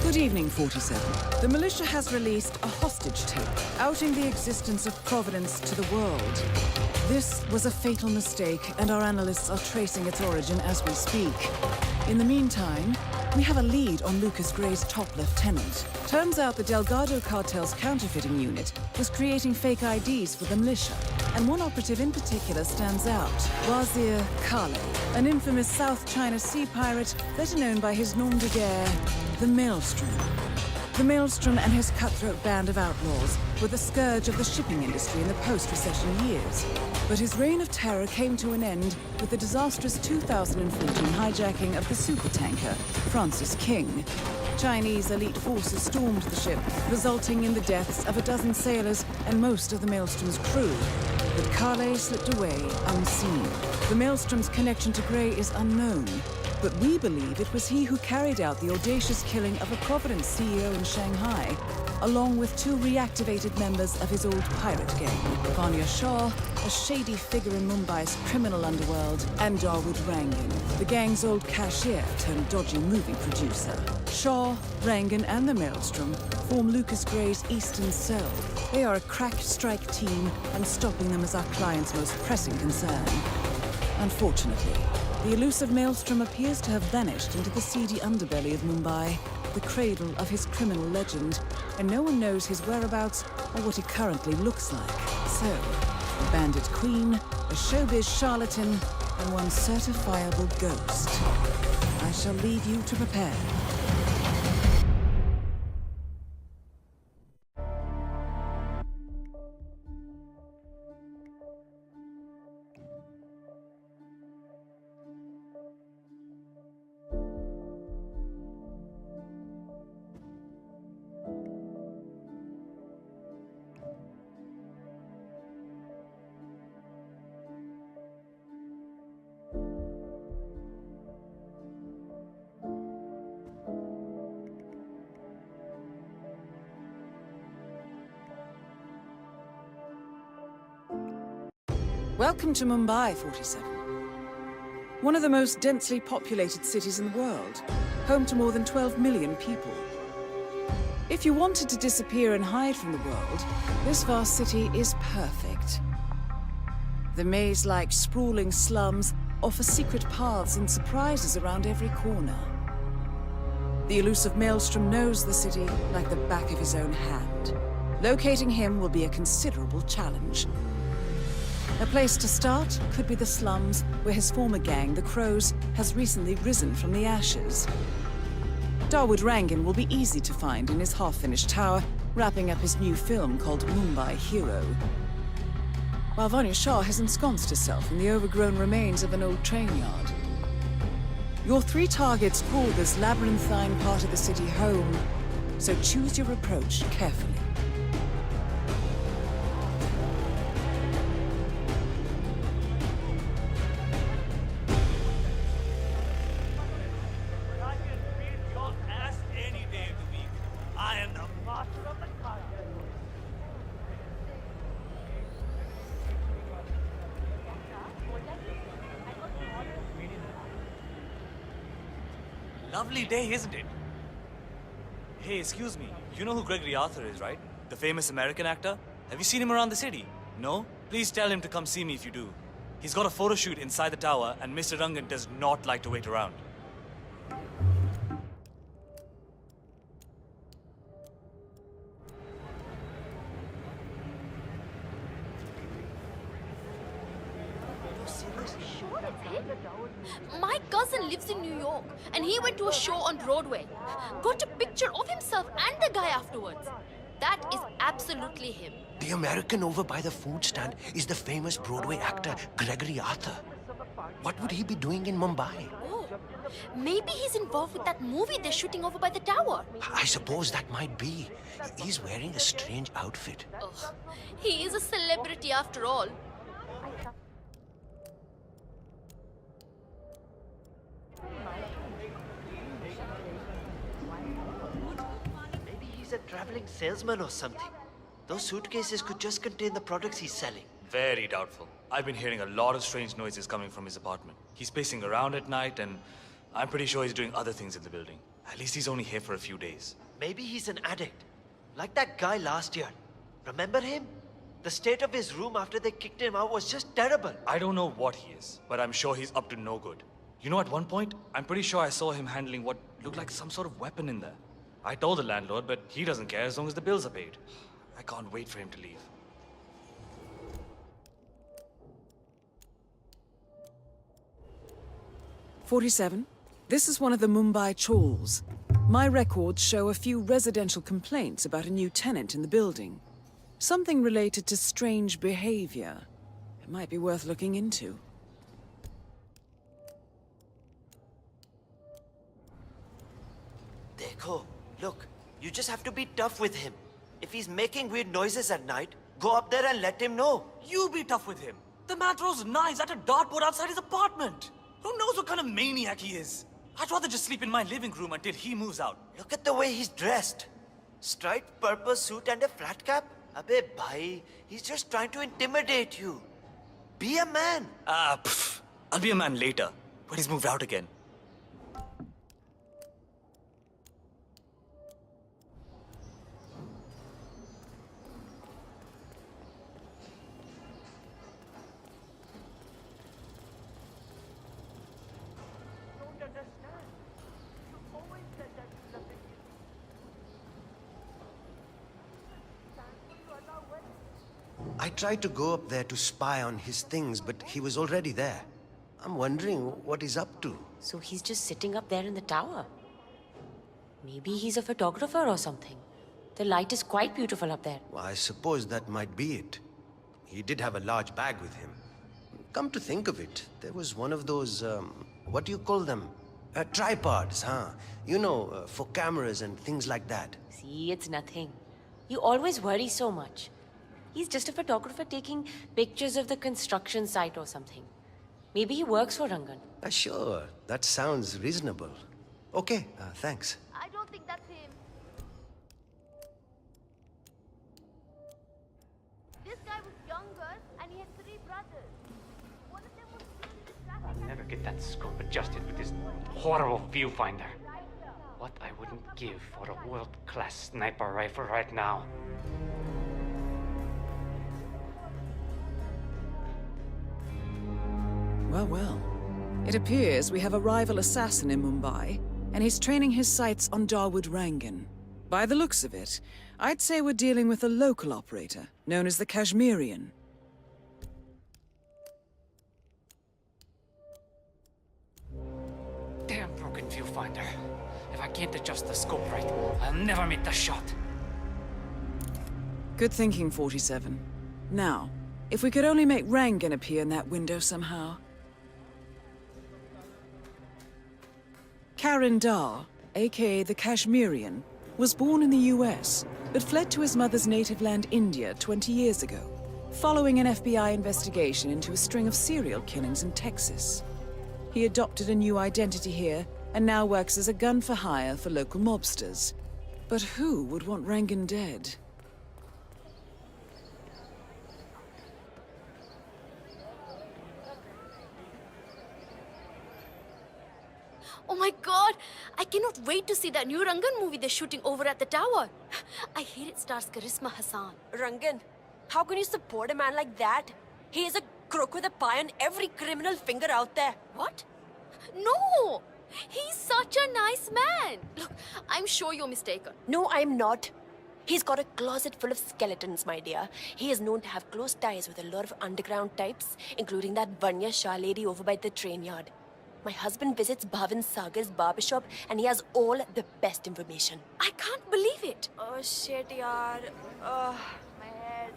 Good evening, 47. The militia has released a hostage tape, outing the existence of Providence to the world. This was a fatal mistake, and our analysts are tracing its origin as we speak. In the meantime, we have a lead on Lucas Gray's top lieutenant. Turns out the Delgado cartel's counterfeiting unit was creating fake IDs for the militia, and one operative in particular stands out, Wazir Kale, an infamous South China Sea pirate better known by his nom de guerre, the Maelstrom. The Maelstrom and his cutthroat band of outlaws were the scourge of the shipping industry in the post-recession years. But his reign of terror came to an end with the disastrous 2014 hijacking of the supertanker, Francis King. Chinese elite forces stormed the ship, resulting in the deaths of a dozen sailors and most of the Maelstrom's crew. But Kale slipped away unseen. The Maelstrom's connection to Gray is unknown, but we believe it was he who carried out the audacious killing of a Providence CEO in Shanghai, along with two reactivated members of his old pirate gang, Vanya Shah, a shady figure in Mumbai's criminal underworld, and Dawood Rangan, the gang's old cashier turned dodgy movie producer. Shah, Rangan, and the Maelstrom form Lucas Gray's Eastern Cell. They are a crack strike team, and stopping them is our client's most pressing concern. Unfortunately, the elusive Maelstrom appears to have vanished into the seedy underbelly of Mumbai, the cradle of his criminal legend, and no one knows his whereabouts or what he currently looks like. So, a bandit queen, a showbiz charlatan, and one certifiable ghost. I shall leave you to prepare. Welcome to Mumbai, 47. One of the most densely populated cities in the world, home to more than 12 million people. If you wanted to disappear and hide from the world, this vast city is perfect. The maze-like sprawling slums offer secret paths and surprises around every corner. The elusive Maelstrom knows the city like the back of his own hand. Locating him will be a considerable challenge. A place to start could be the slums, where his former gang, the Crows, has recently risen from the ashes. Dawood Rangan will be easy to find in his half-finished tower, wrapping up his new film called Mumbai Hero. While Vanya Shah has ensconced herself in the overgrown remains of an old train yard. Your three targets call this labyrinthine part of the city home, so choose your approach carefully. Lovely day, isn't it? Hey, excuse me. You know who Gregory Arthur is, right? The famous American actor? Have you seen him around the city? No? Please tell him to come see me if you do. He's got a photo shoot inside the tower, and Mr. Rangan does not like to wait around. My cousin lives in New York, and he went to a show on Broadway. Got a picture of himself and the guy afterwards. That is absolutely him. The American over by the food stand is the famous Broadway actor Gregory Arthur. What would he be doing in Mumbai? Oh, maybe he's involved with that movie they're shooting over by the tower. I suppose that might be. He's wearing a strange outfit. Ugh, he is a celebrity after all. Maybe he's a traveling salesman or something. Those suitcases could just contain the products he's selling. Very doubtful. I've been hearing a lot of strange noises coming from his apartment. He's pacing around at night, and I'm pretty sure he's doing other things in the building. At least he's only here for a few days. Maybe he's an addict. Like that guy last year. Remember him? The state of his room after they kicked him out was just terrible. I don't know what he is, but I'm sure he's up to no good. You know, at one point, I'm pretty sure I saw him handling what looked like some sort of weapon in there. I told the landlord, but he doesn't care as long as the bills are paid. I can't wait for him to leave. "47. This is one of the Mumbai chawls. My records show a few residential complaints about a new tenant in the building. Something related to strange behavior. It might be worth looking into." Dekho, look, you just have to be tough with him. If he's making weird noises at night, go up there and let him know. You be tough with him. The man throws knives at a dartboard outside his apartment. Who knows what kind of maniac he is? I'd rather just sleep in my living room until he moves out. Look at the way he's dressed. Striped purple suit and a flat cap? Abey bhai, he's just trying to intimidate you. Be a man. I'll be a man later, when he's moved out again. I tried to go up there to spy on his things, but he was already there. I'm wondering what he's up to. So he's just sitting up there in the tower. Maybe he's a photographer or something. The light is quite beautiful up there. Well, I suppose that might be it. He did have a large bag with him. Come to think of it, there was one of those, what do you call them? Tripods, huh? You know, for cameras and things like that. See, it's nothing. You always worry so much. He's just a photographer taking pictures of the construction site or something. Maybe he works for Rangan. Sure, that sounds reasonable. Okay, thanks. I don't think that's him. This guy was younger and he had 3 brothers. One of them was really distracting. I'll never get that scope adjusted with this horrible viewfinder. What I wouldn't give for a world-class sniper rifle right now. Well, well. It appears we have a rival assassin in Mumbai, and he's training his sights on Dawood Rangan. By the looks of it, I'd say we're dealing with a local operator, known as the Kashmirian. Damn broken viewfinder. If I can't adjust the scope right, I'll never make the shot. Good thinking, 47. Now, if we could only make Rangan appear in that window somehow. Karan Dar, aka the Kashmirian, was born in the US, but fled to his mother's native land, India, 20 years ago, following an FBI investigation into a string of serial killings in Texas. He adopted a new identity here, and now works as a gun for hire for local mobsters. But who would want Rangan dead? Oh my god! I cannot wait to see that new Rangan movie they're shooting over at the tower. I hear it stars Karisma Hassan. Rangan, how can you support a man like that? He is a crook with a pie on every criminal finger out there. What? No! He's such a nice man. Look, I'm sure you're mistaken. No, I'm not. He's got a closet full of skeletons, my dear. He is known to have close ties with a lot of underground types, including that Vanya Shah lady over by the train yard. My husband visits Bhavan Sagar's barbershop and he has all the best information. I can't believe it. Oh shit, yaar. My head.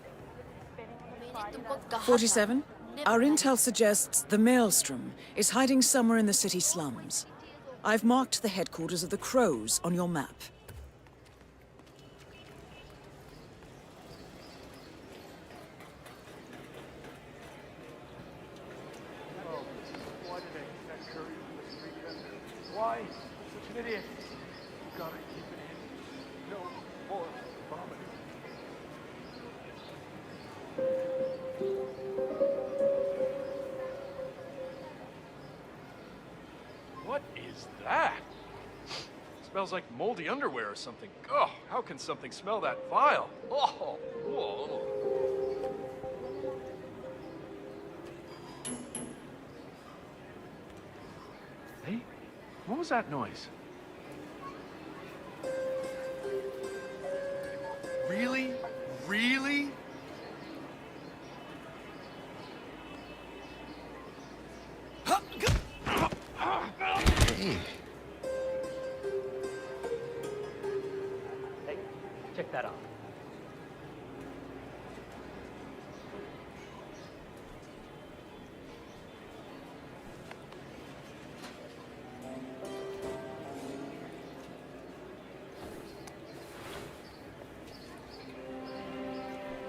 मैंने तुमको कहा था, 47. never Our mind. intel suggests the Maelstrom is hiding somewhere in the city slums. I've marked the headquarters of the Crows on your map. Why? Such an idiot. You gotta keep it in. No more vomiting. What is that? Smells like moldy underwear or something. Oh, how can something smell that vile? Oh, whoa. Hey, what was that noise? Really? Really? Hey, Hey, check that out.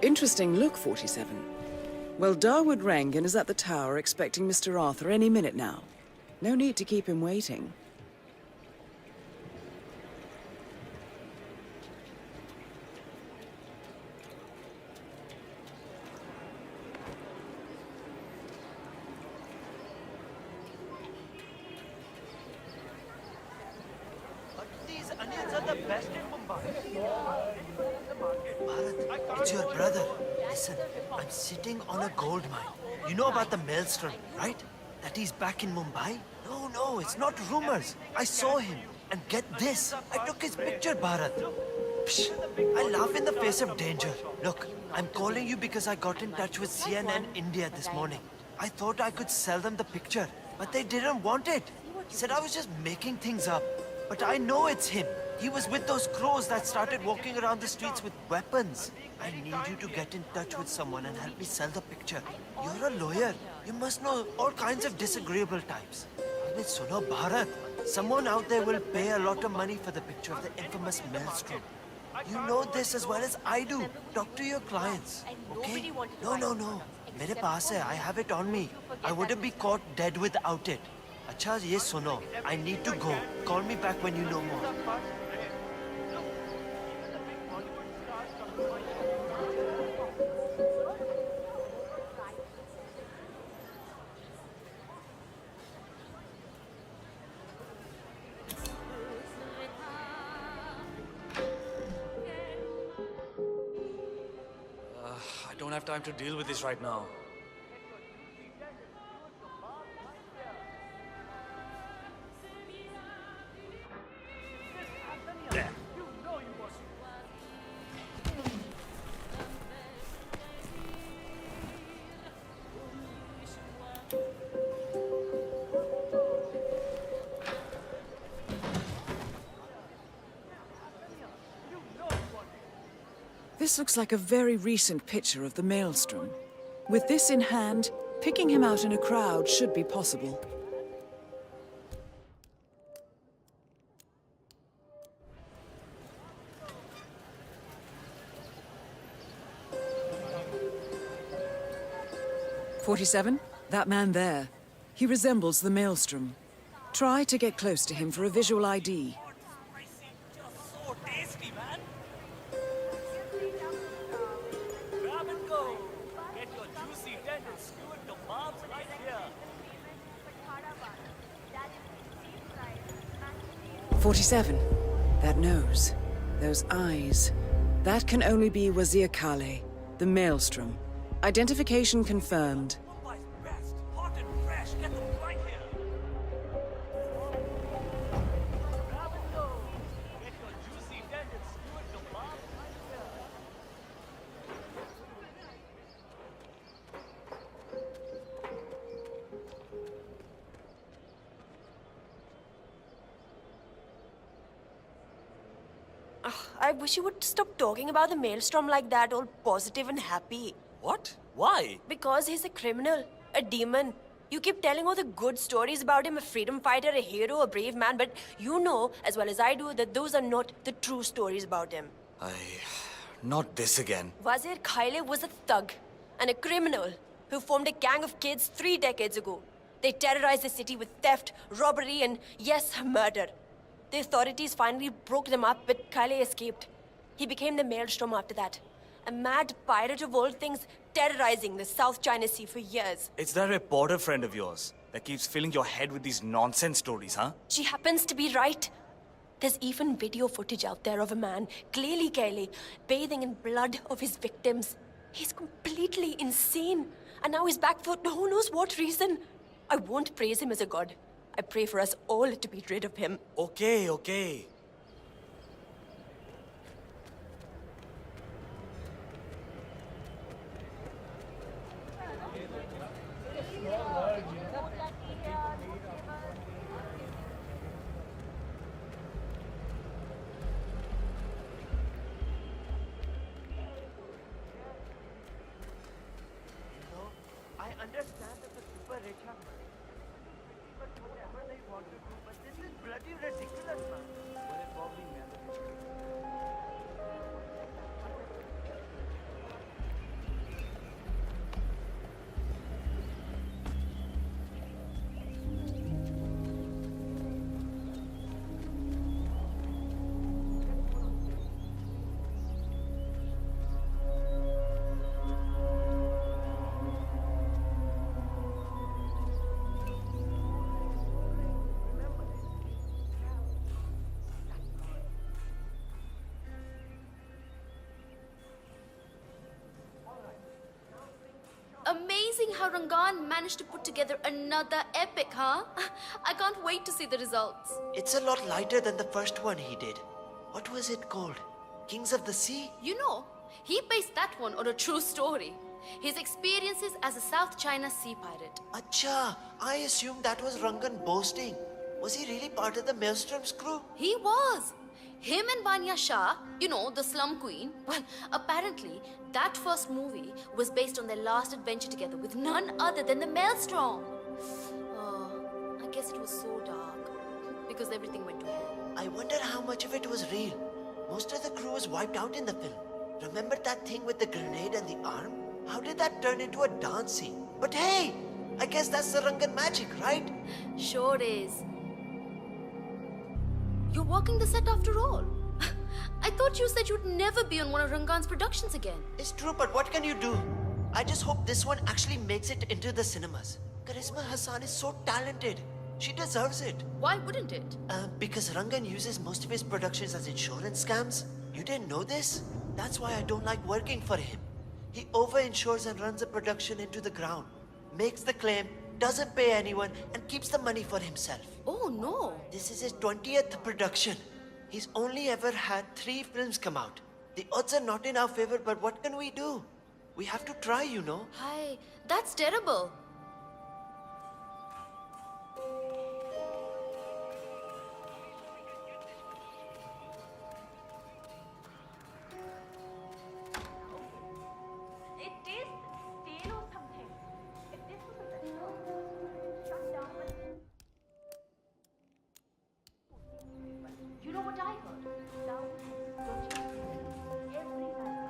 Interesting look, 47. Well, Darwood Rangan is at the tower expecting Mr. Arthur any minute now. No need to keep him waiting. But these onions are the best in Mumbai. Bharat, it's your brother. Listen, I'm sitting on a gold mine. You know about the maelstrom, right? That he's back in Mumbai? No, it's not rumors. I saw him. And get this, I took his picture, Bharat. Psh, I laugh in the face of danger. Look, I'm calling you because I got in touch with CNN India this morning. I thought I could sell them the picture, but they didn't want it. Said I was just making things up. But I know it's him. He was with those crows that started walking around the streets with weapons. I need you to get in touch with someone and help me sell the picture. You're a lawyer. You must know all kinds of disagreeable types. Aapne suno, Bharat? Someone out there will pay a lot of money for the picture of the infamous maelstrom. You know this as well as I do. Talk to your clients, okay? No. Mere paas hai. I have it on me. I wouldn't be caught dead without it. Acha, ye suno. I need to go. Call me back when you know more. I don't have time to deal with this right now. This looks like a very recent picture of the maelstrom. With this in hand, picking him out in a crowd should be possible. "47? That man there. He resembles the maelstrom. Try to get close to him for a visual ID. So tasty, man. Grab and go. Get your juicy tender skewered kebabs right here. 47. That nose. Those eyes. That can only be Wazir Kale, the maelstrom. Identification confirmed. Mumbai's best. Hot and fresh. Get them right here. Grab and go. Get your juicy tender skewered kebabs right here. I wish you would stop talking about the maelstrom like that, all positive and happy. What? Why? Because he's a criminal, a demon. You keep telling all the good stories about him, a freedom fighter, a hero, a brave man, but you know, as well as I do, that those are not the true stories about him. Not this again. Wazir Khaile was a thug and a criminal who formed a gang of kids 3 decades ago. They terrorized the city with theft, robbery, and yes, murder. The authorities finally broke them up, but Khaile escaped. He became the maelstrom after that. A mad pirate of all things, terrorizing the South China Sea for years. It's that reporter friend of yours that keeps filling your head with these nonsense stories, huh? She happens to be right. There's even video footage out there of a man, clearly, bathing in blood of his victims. He's completely insane. And now he's back for who knows what reason. I won't praise him as a god. I pray for us all to be rid of him. Okay, okay. I understand that the super rich have money. But whatever they want to do, but this is bloody ridiculous, man. But it probably Amazing how Rangan managed to put together another epic, huh? I can't wait to see the results. It's a lot lighter than the first one he did. What was it called? Kings of the Sea? You know, he based that one on a true story. His experiences as a South China sea pirate. Acha, I assumed that was Rangan boasting. Was he really part of the Maelstrom's crew? He was. Him and Vanya Shah, you know, the slum queen. Well, apparently, that first movie was based on their last adventure together with none other than the Maelstrom. Oh, I guess it was so dark because everything went to hell. I wonder how much of it was real. Most of the crew was wiped out in the film. Remember that thing with the grenade and the arm? How did that turn into a dance scene? But hey, I guess that's the Rangan magic, right? Sure is. You're walking the set after all. I thought you said you'd never be on one of Rangan's productions again. It's true, but what can you do? I just hope this one actually makes it into the cinemas. Karisma Hassan is so talented. She deserves it. Why wouldn't it? Because Rangan uses most of his productions as insurance scams. You didn't know this? That's why I don't like working for him. He over-insures and runs a production into the ground. Makes the claim, doesn't pay anyone, and keeps the money for himself. Oh no. This is his 20th production. He's only ever had 3 films come out. The odds are not in our favor, but what can we do? We have to try, you know. Hi, that's terrible. It tastes stale or something. If this was a restaurant, shut down with... You know what I heard? Now, don't you? Every night.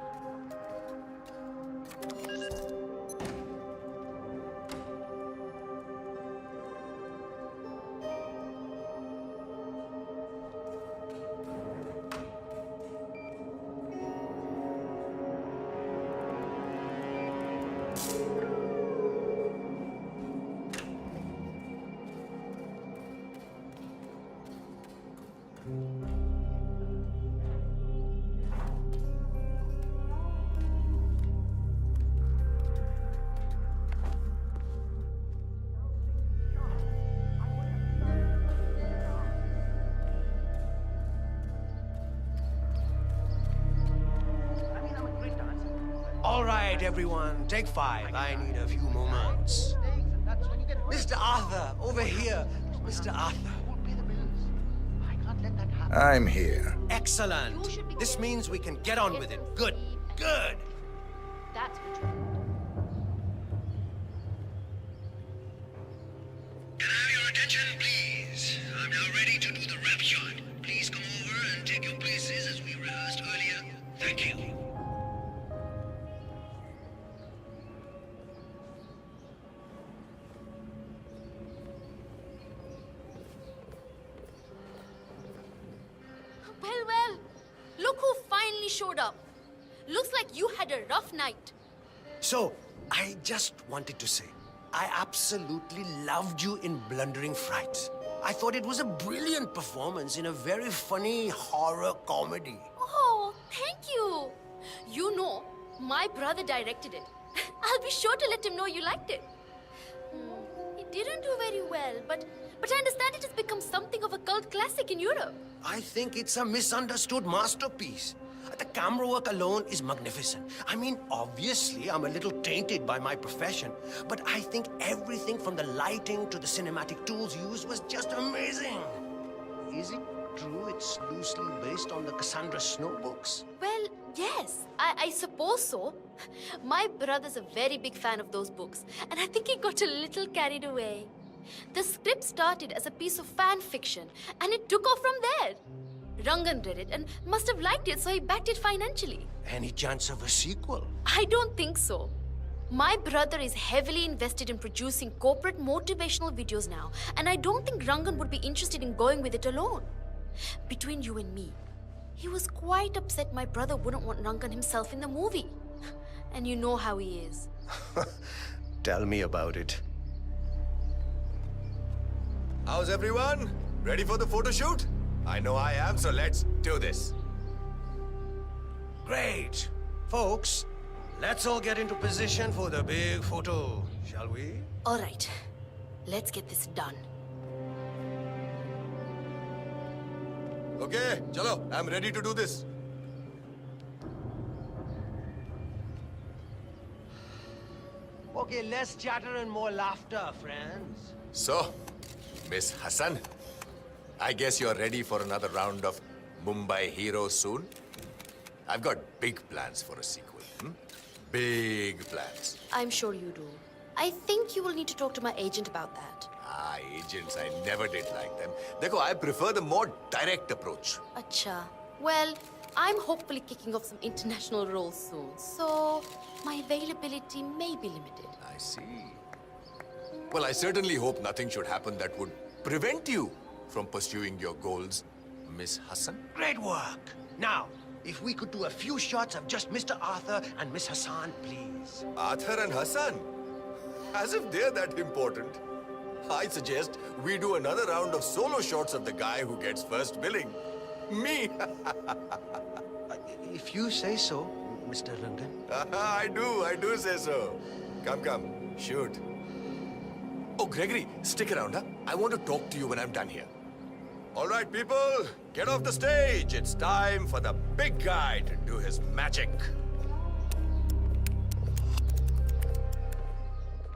All right, everyone, take 5. I need a few moments. Mr. Arthur, over here. Mr. Arthur. I'm here. Excellent. This means we can get on with it. Good, good. That's what you want. Can I have your attention, please? I'm now ready to do the rap shot. Please come over and take your places as we rehearsed earlier. Thank you. Well, look who finally showed up. Looks like you had a rough night. So, I just wanted to say, I absolutely loved you in Blundering Fright. I thought it was a brilliant performance in a very funny horror comedy. Oh, thank you. You know, my brother directed it. I'll be sure to let him know you liked it. It didn't do very well, but I understand it has become something of a cult classic in Europe. I think it's a misunderstood masterpiece. The camera work alone is magnificent. I mean, obviously, I'm a little tainted by my profession, but I think everything from the lighting to the cinematic tools used was just amazing. Is it true it's loosely based on the Cassandra Snow books? Well, yes, I suppose so. My brother's a very big fan of those books, and I think he got a little carried away. The script started as a piece of fan fiction, and it took off from there. Rangan read it and must have liked it, so he backed it financially. Any chance of a sequel? I don't think so. My brother is heavily invested in producing corporate motivational videos now, and I don't think Rangan would be interested in going with it alone. Between you and me, he was quite upset my brother wouldn't want Rangan himself in the movie. And you know how he is. Tell me about it. How's everyone? Ready for the photo shoot? I know I am, so let's do this. Great. Folks, let's all get into position for the big photo, shall we? All right, let's get this done. Okay, chalo, I'm ready to do this. Okay, less chatter and more laughter, friends. So, Miss Hassan, I guess you're ready for another round of Mumbai Heroes soon? I've got big plans for a sequel. Big plans. I'm sure you do. I think you will need to talk to my agent about that. Ah, agents, I never did like them. Dekho, I prefer the more direct approach. Acha. Well, I'm hopefully kicking off some international roles soon, so my availability may be limited. I see. Well, I certainly hope nothing should happen that would prevent you from pursuing your goals, Miss Hassan. Great work. Now, if we could do a few shots of just Mr. Arthur and Miss Hassan, please. Arthur and Hassan? As if they're that important. I suggest we do another round of solo shots of the guy who gets first billing. Me. If you say so, Mr. Rangan. I do say so. Come, shoot. Oh, Gregory, stick around, huh? I want to talk to you when I'm done here. All right, people, get off the stage. It's time for the big guy to do his magic.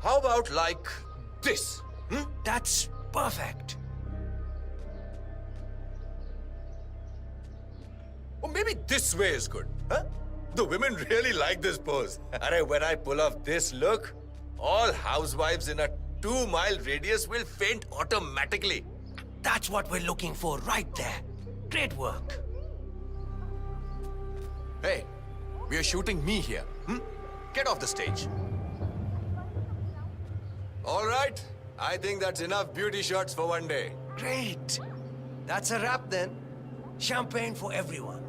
How about like this? That's perfect. Or maybe this way is good, huh? The women really like this pose. When I pull off this look, all housewives in a 2-mile radius will faint automatically. That's what we're looking for right there. Great work. Hey, we are shooting me here. Get off the stage. All right, I think that's enough beauty shots for one day. Great. That's a wrap then. Champagne for everyone.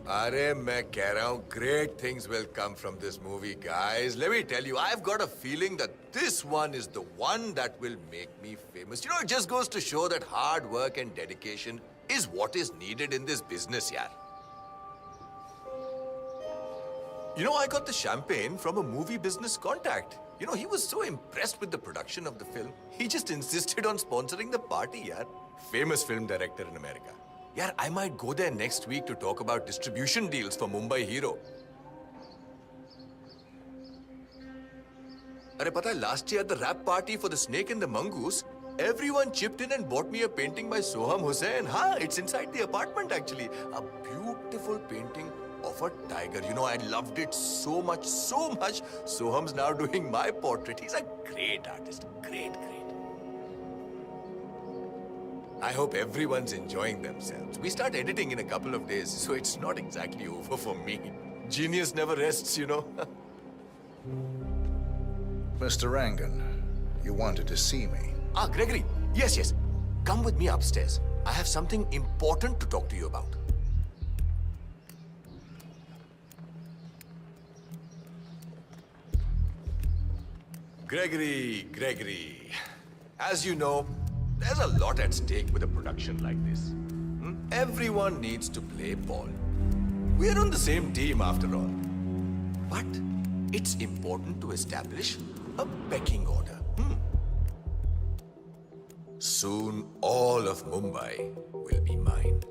Arey, मैं कह रहा हूँ, great things will come from this movie, guys. Let me tell you, I've got a feeling that this one is the one that will make me famous. You know, it just goes to show that hard work and dedication is what is needed in this business, yaar. You know, I got the champagne from a movie business contact. You know, he was so impressed with the production of the film, he just insisted on sponsoring the party, yaar. Famous film director in America. Yeah, I might go there next week to talk about distribution deals for Mumbai Hero. Arey, pata hai, last year at the rap party for The Snake and the Mongoose, everyone chipped in and bought me a painting by Soham Hussain. It's inside the apartment actually. A beautiful painting of a tiger. You know, I loved it so much. Soham's now doing my portrait. He's a great artist. Great. I hope everyone's enjoying themselves. We start editing in a couple of days, so it's not exactly over for me. Genius never rests, you know. Mr. Rangan, you wanted to see me. Gregory. Yes. Come with me upstairs. I have something important to talk to you about. Gregory. As you know, there's a lot at stake with a production like this. Everyone needs to play ball. We're on the same team after all. But it's important to establish a pecking order. Soon, all of Mumbai will be mine.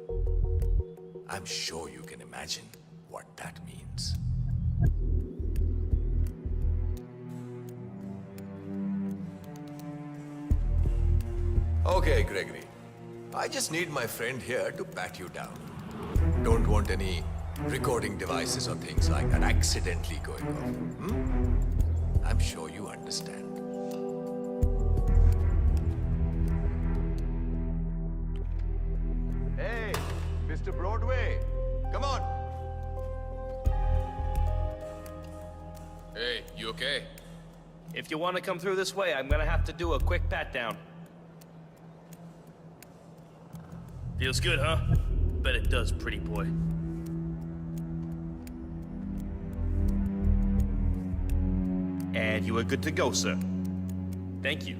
I'm sure you can imagine what that means. Okay, Gregory. I just need my friend here to pat you down. Don't want any recording devices or things like that accidentally going off. I'm sure you understand. Hey, Mr. Broadway, come on. Hey, you okay? If you want to come through this way, I'm gonna have to do a quick pat down. Feels good, huh? Bet it does, pretty boy. And you are good to go, sir. Thank you.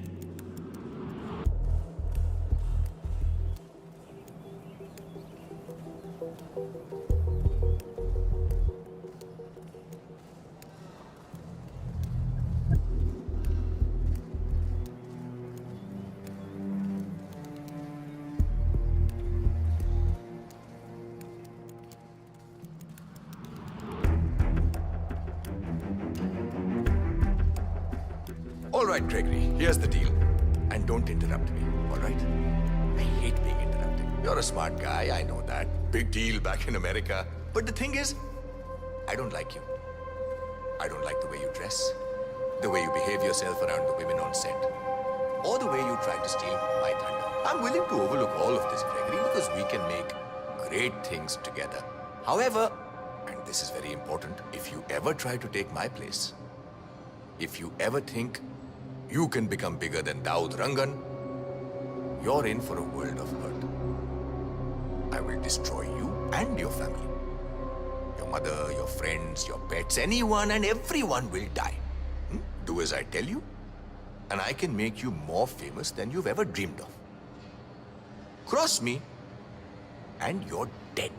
All right, Gregory, here's the deal. And don't interrupt me, all right? I hate being interrupted. You're a smart guy, I know that. Big deal back in America. But the thing is, I don't like you. I don't like the way you dress, the way you behave yourself around the women on set, or the way you try to steal my thunder. I'm willing to overlook all of this, Gregory, because we can make great things together. However, and this is very important, if you ever try to take my place, if you ever think you can become bigger than Daud Rangan, you're in for a world of hurt. I will destroy you and your family. Your mother, your friends, your pets, anyone and everyone will die. Do as I tell you, and I can make you more famous than you've ever dreamed of. Cross me, and you're dead.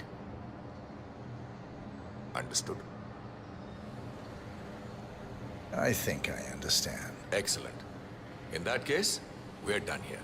Understood? I think I understand. Excellent. In that case, we're done here.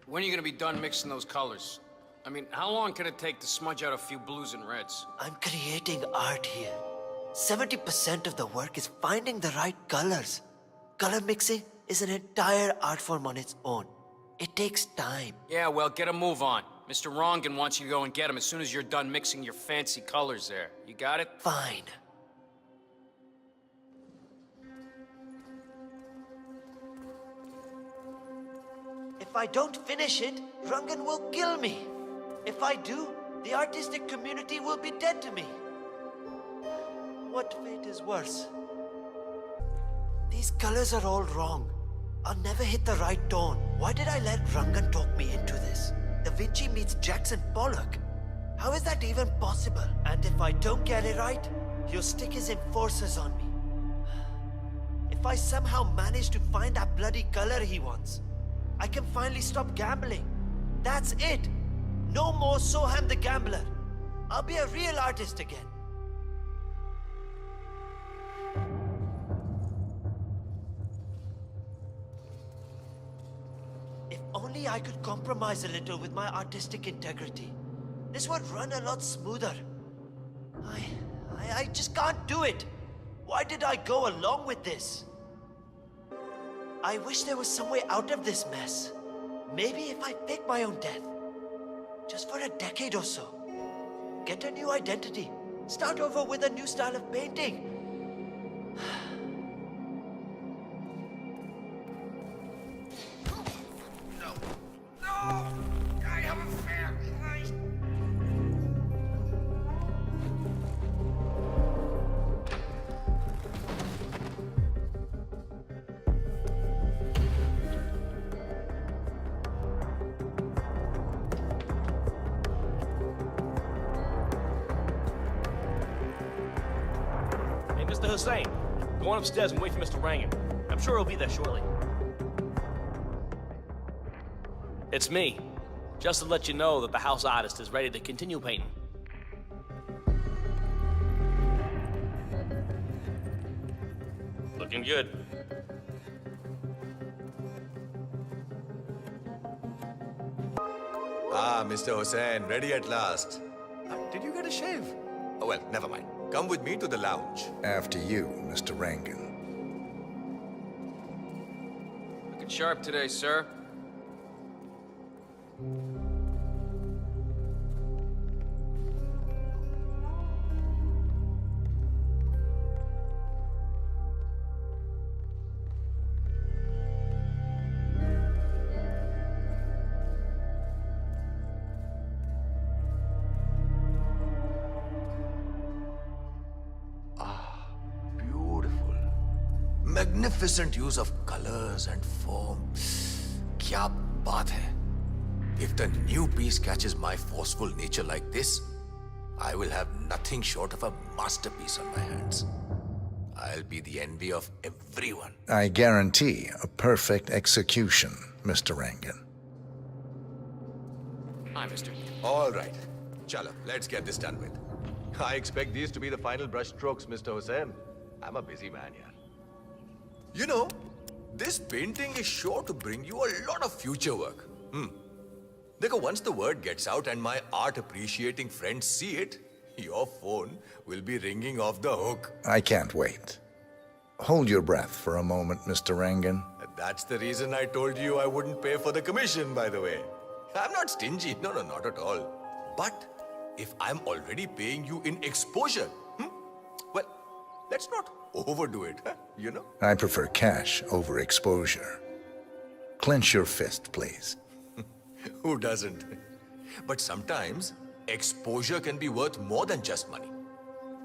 When are you gonna be done mixing those colors? I mean, how long can it take to smudge out a few blues and reds? I'm creating art here. 70% of the work is finding the right colors. Color mixing is an entire art form on its own. It takes time. Yeah, well, get a move on. Mr. Rongan wants you to go and get him as soon as you're done mixing your fancy colors there. You got it? Fine. If I don't finish it, Rangan will kill me. If I do, the artistic community will be dead to me. What fate is worse? These colors are all wrong. I'll never hit the right tone. Why did I let Rangan talk me into this? Da Vinci meets Jackson Pollock. How is that even possible? And if I don't get it right, he'll stick his enforcers on me. If I somehow manage to find that bloody color he wants, I can finally stop gambling. That's it. No more Soham the Gambler. I'll be a real artist again. only I could compromise a little with my artistic integrity, this would run a lot smoother. I just can't do it. Why did I go along with this? I wish there was some way out of this mess. Maybe if I fake my own death. Just for a decade or so. Get a new identity. Start over with a new style of painting. Hey, Mr. Hussein, go on upstairs and wait for Mr. Rangan. I'm sure he'll be there shortly. It's me. Just to let you know that the house artist is ready to continue painting. Looking good. Ah, Mr. Hussain, ready at last. Did you get a shave? Oh, well, never mind. Come with me to the lounge. After you, Mr. Rangan. Looking sharp today, sir. Beautiful. Magnificent use of colors and form. Kya baat hai? If the new piece catches my forceful nature like this, I will have nothing short of a masterpiece on my hands. I'll be the envy of everyone. I guarantee a perfect execution, Mr. Rangan. Hi, mister. All right. Chalo, let's get this done with. I expect these to be the final brushstrokes, Mr. Hussain. I'm a busy man here. You know, this painting is sure to bring you a lot of future work. Dekho, once the word gets out and my art appreciating friends see it, your phone will be ringing off the hook. I can't wait. Hold your breath for a moment, Mr. Rangan. That's the reason I told you I wouldn't pay for the commission, by the way. I'm not stingy. No, not at all. But if I'm already paying you in exposure, well, let's not overdo it, you know? I prefer cash over exposure. Clench your fist, please. Who doesn't? But sometimes, exposure can be worth more than just money.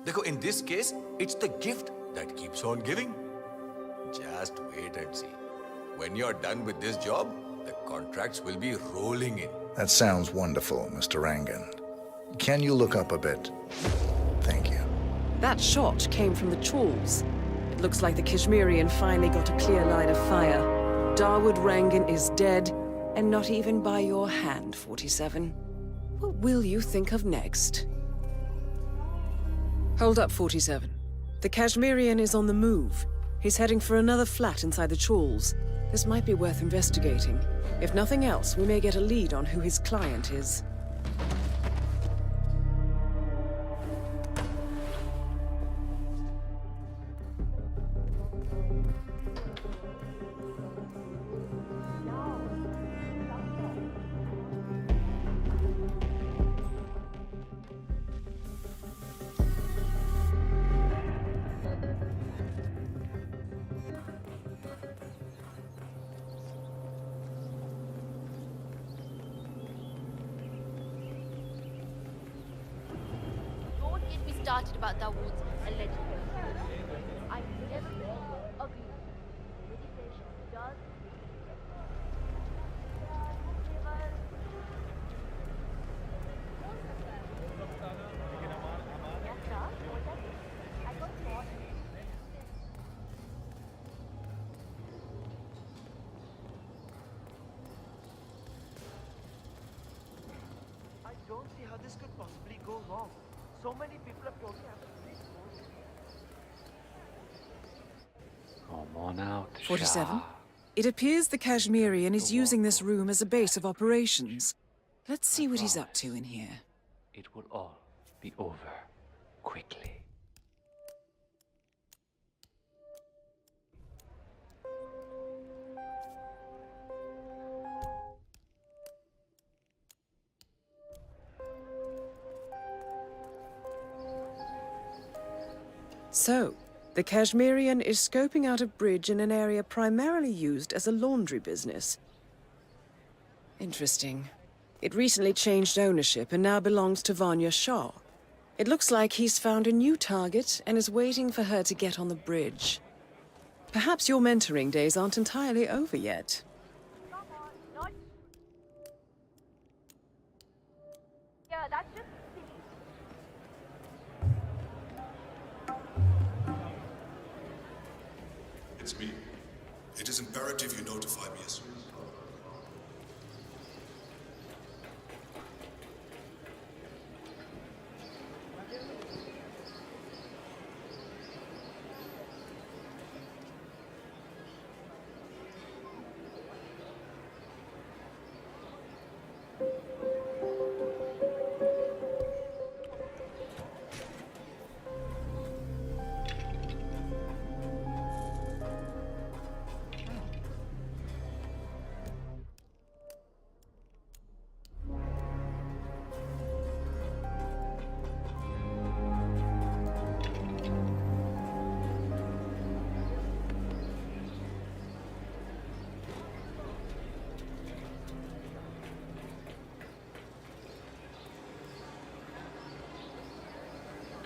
Dekho, in this case, it's the gift that keeps on giving. Just wait and see. When you're done with this job, the contracts will be rolling in. That sounds wonderful, Mr. Rangan. Can you look up a bit? Thank you. That shot came from the trawls. It looks like the Kashmirian finally got a clear line of fire. Dawood Rangan is dead, and not even by your hand, 47. What will you think of next? Hold up, 47. The Kashmirian is on the move. He's heading for another flat inside the trawls. This might be worth investigating. If nothing else, we may get a lead on who his client is. Started about Dawood's alleged I never agree. Meditation does. I don't see how this could possibly go wrong. So many people have told me I'm a great Come on out, 47? Shah. It appears the Kashmirian is using this room as a base of operations. Let's see what he's up to in here. It will all be over quickly. So, the Kashmirian is scoping out a bridge in an area primarily used as a laundry business. Interesting. It recently changed ownership and now belongs to Vanya Shah. It looks like he's found a new target and is waiting for her to get on the bridge. Perhaps your mentoring days aren't entirely over yet. Yeah, that's just It's me. It is imperative you notify me as soon as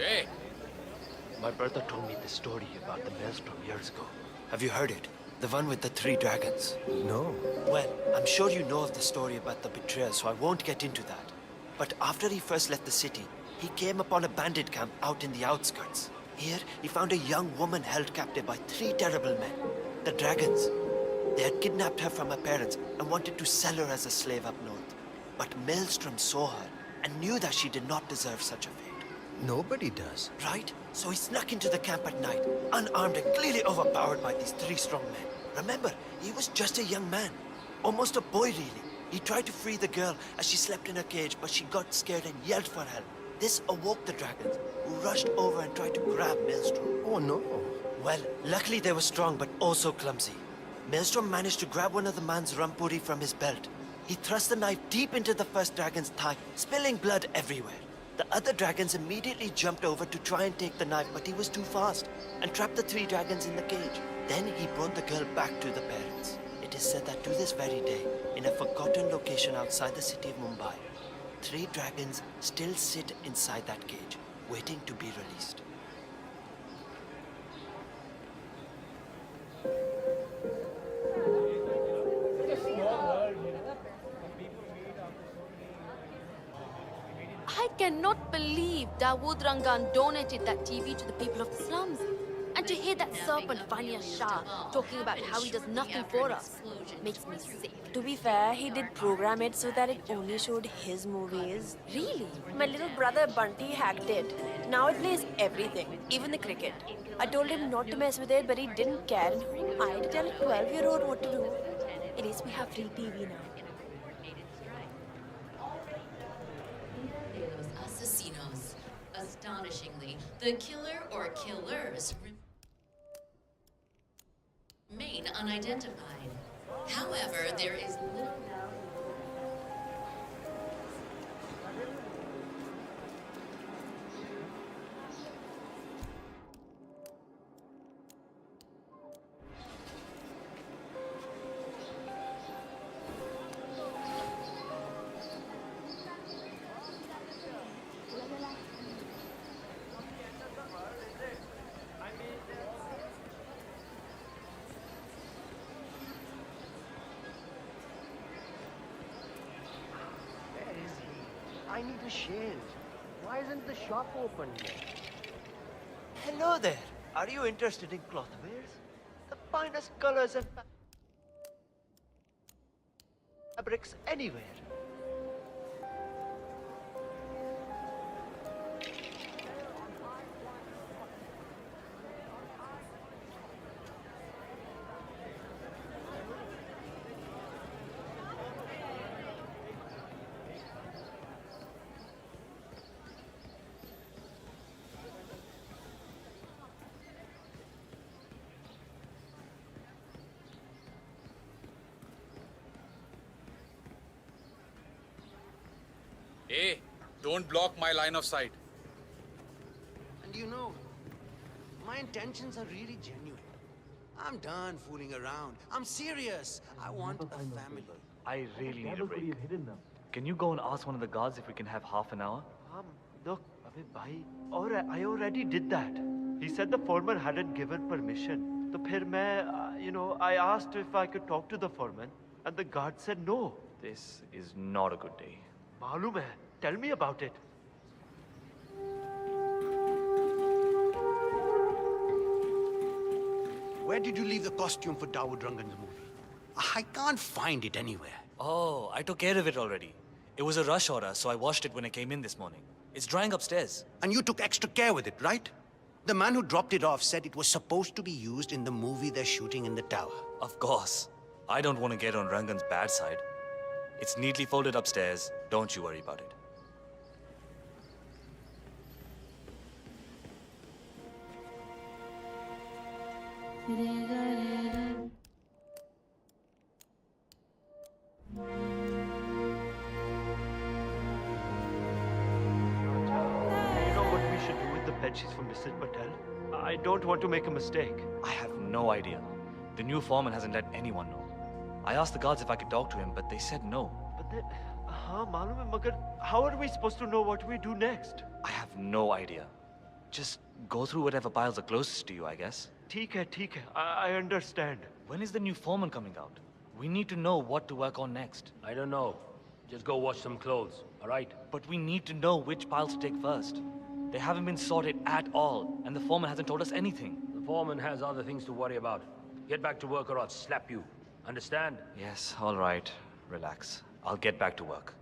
Hey! My brother told me the story about the maelstrom years ago. Have you heard it? The one with the 3 dragons. No. Well, I'm sure you know of the story about the betrayal, so I won't get into that. But after he first left the city, he came upon a bandit camp out in the outskirts. Here, he found a young woman held captive by 3 terrible men, the dragons. They had kidnapped her from her parents and wanted to sell her as a slave up north. But Maelstrom saw her and knew that she did not deserve such a fate. Nobody does. Right? So he snuck into the camp at night, unarmed and clearly overpowered by these 3 strong men. Remember, he was just a young man. Almost a boy, really. He tried to free the girl as she slept in her cage, but she got scared and yelled for help. This awoke the dragons, who rushed over and tried to grab Maelstrom. Oh, no. Well, luckily they were strong, but also clumsy. Maelstrom managed to grab one of the man's rampuri from his belt. He thrust the knife deep into the first dragon's thigh, spilling blood everywhere. The other dragons immediately jumped over to try and take the knife, but he was too fast and trapped the 3 dragons in the cage. Then he brought the girl back to the parents. It is said that to this very day, in a forgotten location outside the city of Mumbai, 3 dragons still sit inside that cage, waiting to be released. I cannot believe Dawood Rangan donated that TV to the people of the slums. And to hear that serpent Vanya Shah talking about how he does nothing for us makes me sick. To be fair, he did program it so that it only showed his movies. Really? My little brother Bunty hacked it. Now it plays everything, even the cricket. I told him not to mess with it, but he didn't care. And who am I to tell a 12-year-old what to do? At least we have free TV now. Asesinos. Astonishingly, the killer or killers remain unidentified. However, there is little I need a shave. Why isn't the shop open yet? Hello there. Are you interested in cloth wares? The finest colors and fabrics anywhere. Hey, don't block my line of sight. And you know, my intentions are really genuine. I'm done fooling around. I'm serious. I want a family. I really need a break. Can you go and ask one of the guards if we can have half an hour? Look, Abhi bhai, I already did that. He said the foreman hadn't given permission. So phir main, I asked if I could talk to the foreman, and the guard said no. This is not a good day. Malum hai. Tell me about it. Where did you leave the costume for Dawood Rangan's movie? I can't find it anywhere. Oh, I took care of it already. It was a rush order, so I washed it when I came in this morning. It's drying upstairs. And you took extra care with it, right? The man who dropped it off said it was supposed to be used in the movie they're shooting in the tower. Of course. I don't want to get on Rangan's bad side. It's neatly folded upstairs. Don't you worry about it. You know what we should do with the bedsheets for Mrs. Patel? I don't want to make a mistake. I have no idea. The new foreman hasn't let anyone know. I asked the guards if I could talk to him, but they said no. But then, malum hai, magar, how are we supposed to know what we do next? I have no idea. Just go through whatever piles are closest to you, I guess. Theek hai. I understand. When is the new foreman coming out? We need to know what to work on next. I don't know. Just go wash some clothes, all right? But we need to know which piles to take first. They haven't been sorted at all, and the foreman hasn't told us anything. The foreman has other things to worry about. Get back to work or I'll slap you. Understand? Yes, all right. Relax. I'll get back to work.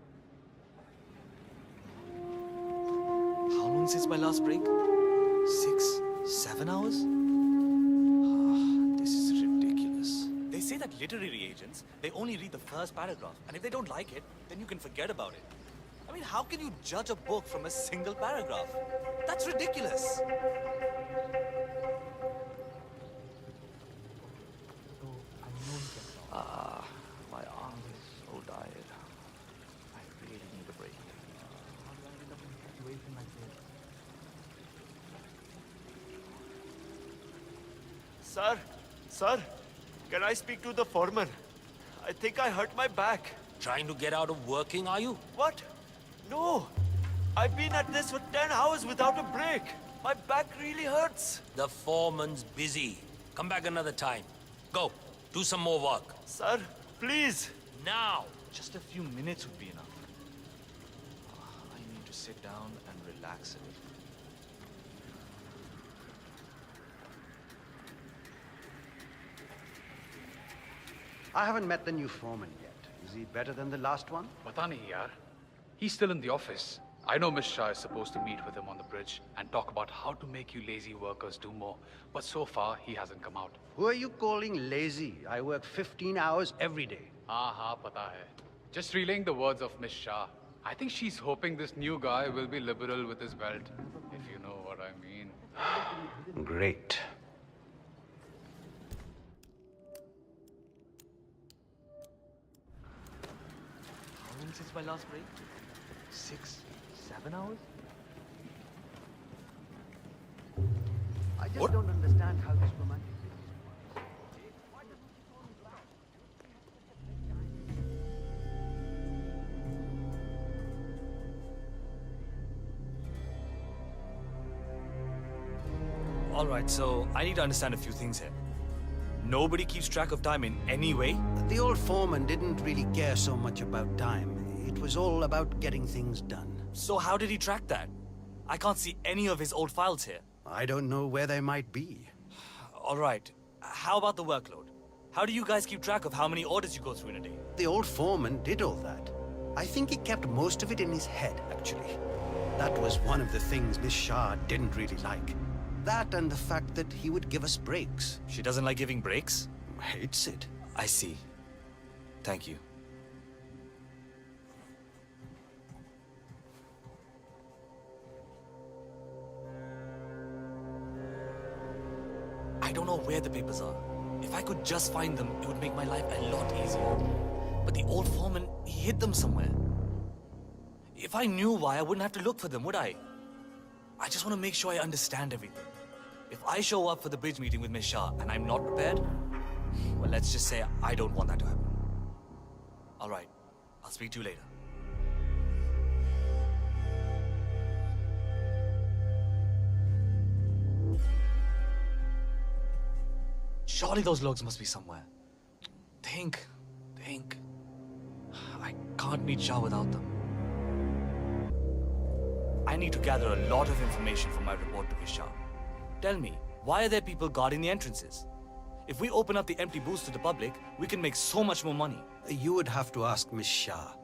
How long since my last break? 6, 7 hours? This is ridiculous. They say that literary agents, they only read the first paragraph, and if they don't like it, then you can forget about it. I mean, how can you judge a book from a single paragraph? That's ridiculous. My arm is so tired. I really need a break. How do I end up in a situation like this? Sir, can I speak to the foreman? I think I hurt my back. Trying to get out of working, are you? What? No. I've been at this for 10 hours without a break. My back really hurts. The foreman's busy. Come back another time. Go, do some more work. Sir, please. Now. Just a few minutes would be enough. I need to sit down and relax a little. I haven't met the new foreman yet. Is he better than the last one? Pata nahi yaar. He's still in the office. I know Miss Shah is supposed to meet with him on the bridge and talk about how to make you lazy workers do more. But so far, he hasn't come out. Who are you calling lazy? I work 15 hours every day. Ha, pata hai. Just relaying the words of Miss Shah. I think she's hoping this new guy will be liberal with his belt, if you know what I mean. Great. How long since my last break? 6, 7 hours? I just don't understand how this romantic All right, so I need to understand a few things here. Nobody keeps track of time in any way? The old foreman didn't really care so much about time. It was all about getting things done. So how did he track that? I can't see any of his old files here. I don't know where they might be. All right, how about the workload? How do you guys keep track of how many orders you go through in a day? The old foreman did all that. I think he kept most of it in his head, actually. That was one of the things Miss Shah didn't really like. That and the fact that he would give us breaks. She doesn't like giving breaks? Hates it. I see. Thank you. I don't know where the papers are. If I could just find them, it would make my life a lot easier. But the old foreman, he hid them somewhere. If I knew why, I wouldn't have to look for them, would I? I just want to make sure I understand everything. If I show up for the bridge meeting with Miss Shah and I'm not prepared, well, let's just say I don't want that to happen. All right, I'll speak to you later. Surely those logs must be somewhere. Think. I can't meet Shah without them. I need to gather a lot of information for my report to Miss Shah. Tell me, why are there people guarding the entrances? If we open up the empty booths to the public, we can make so much more money. You would have to ask Miss Shah.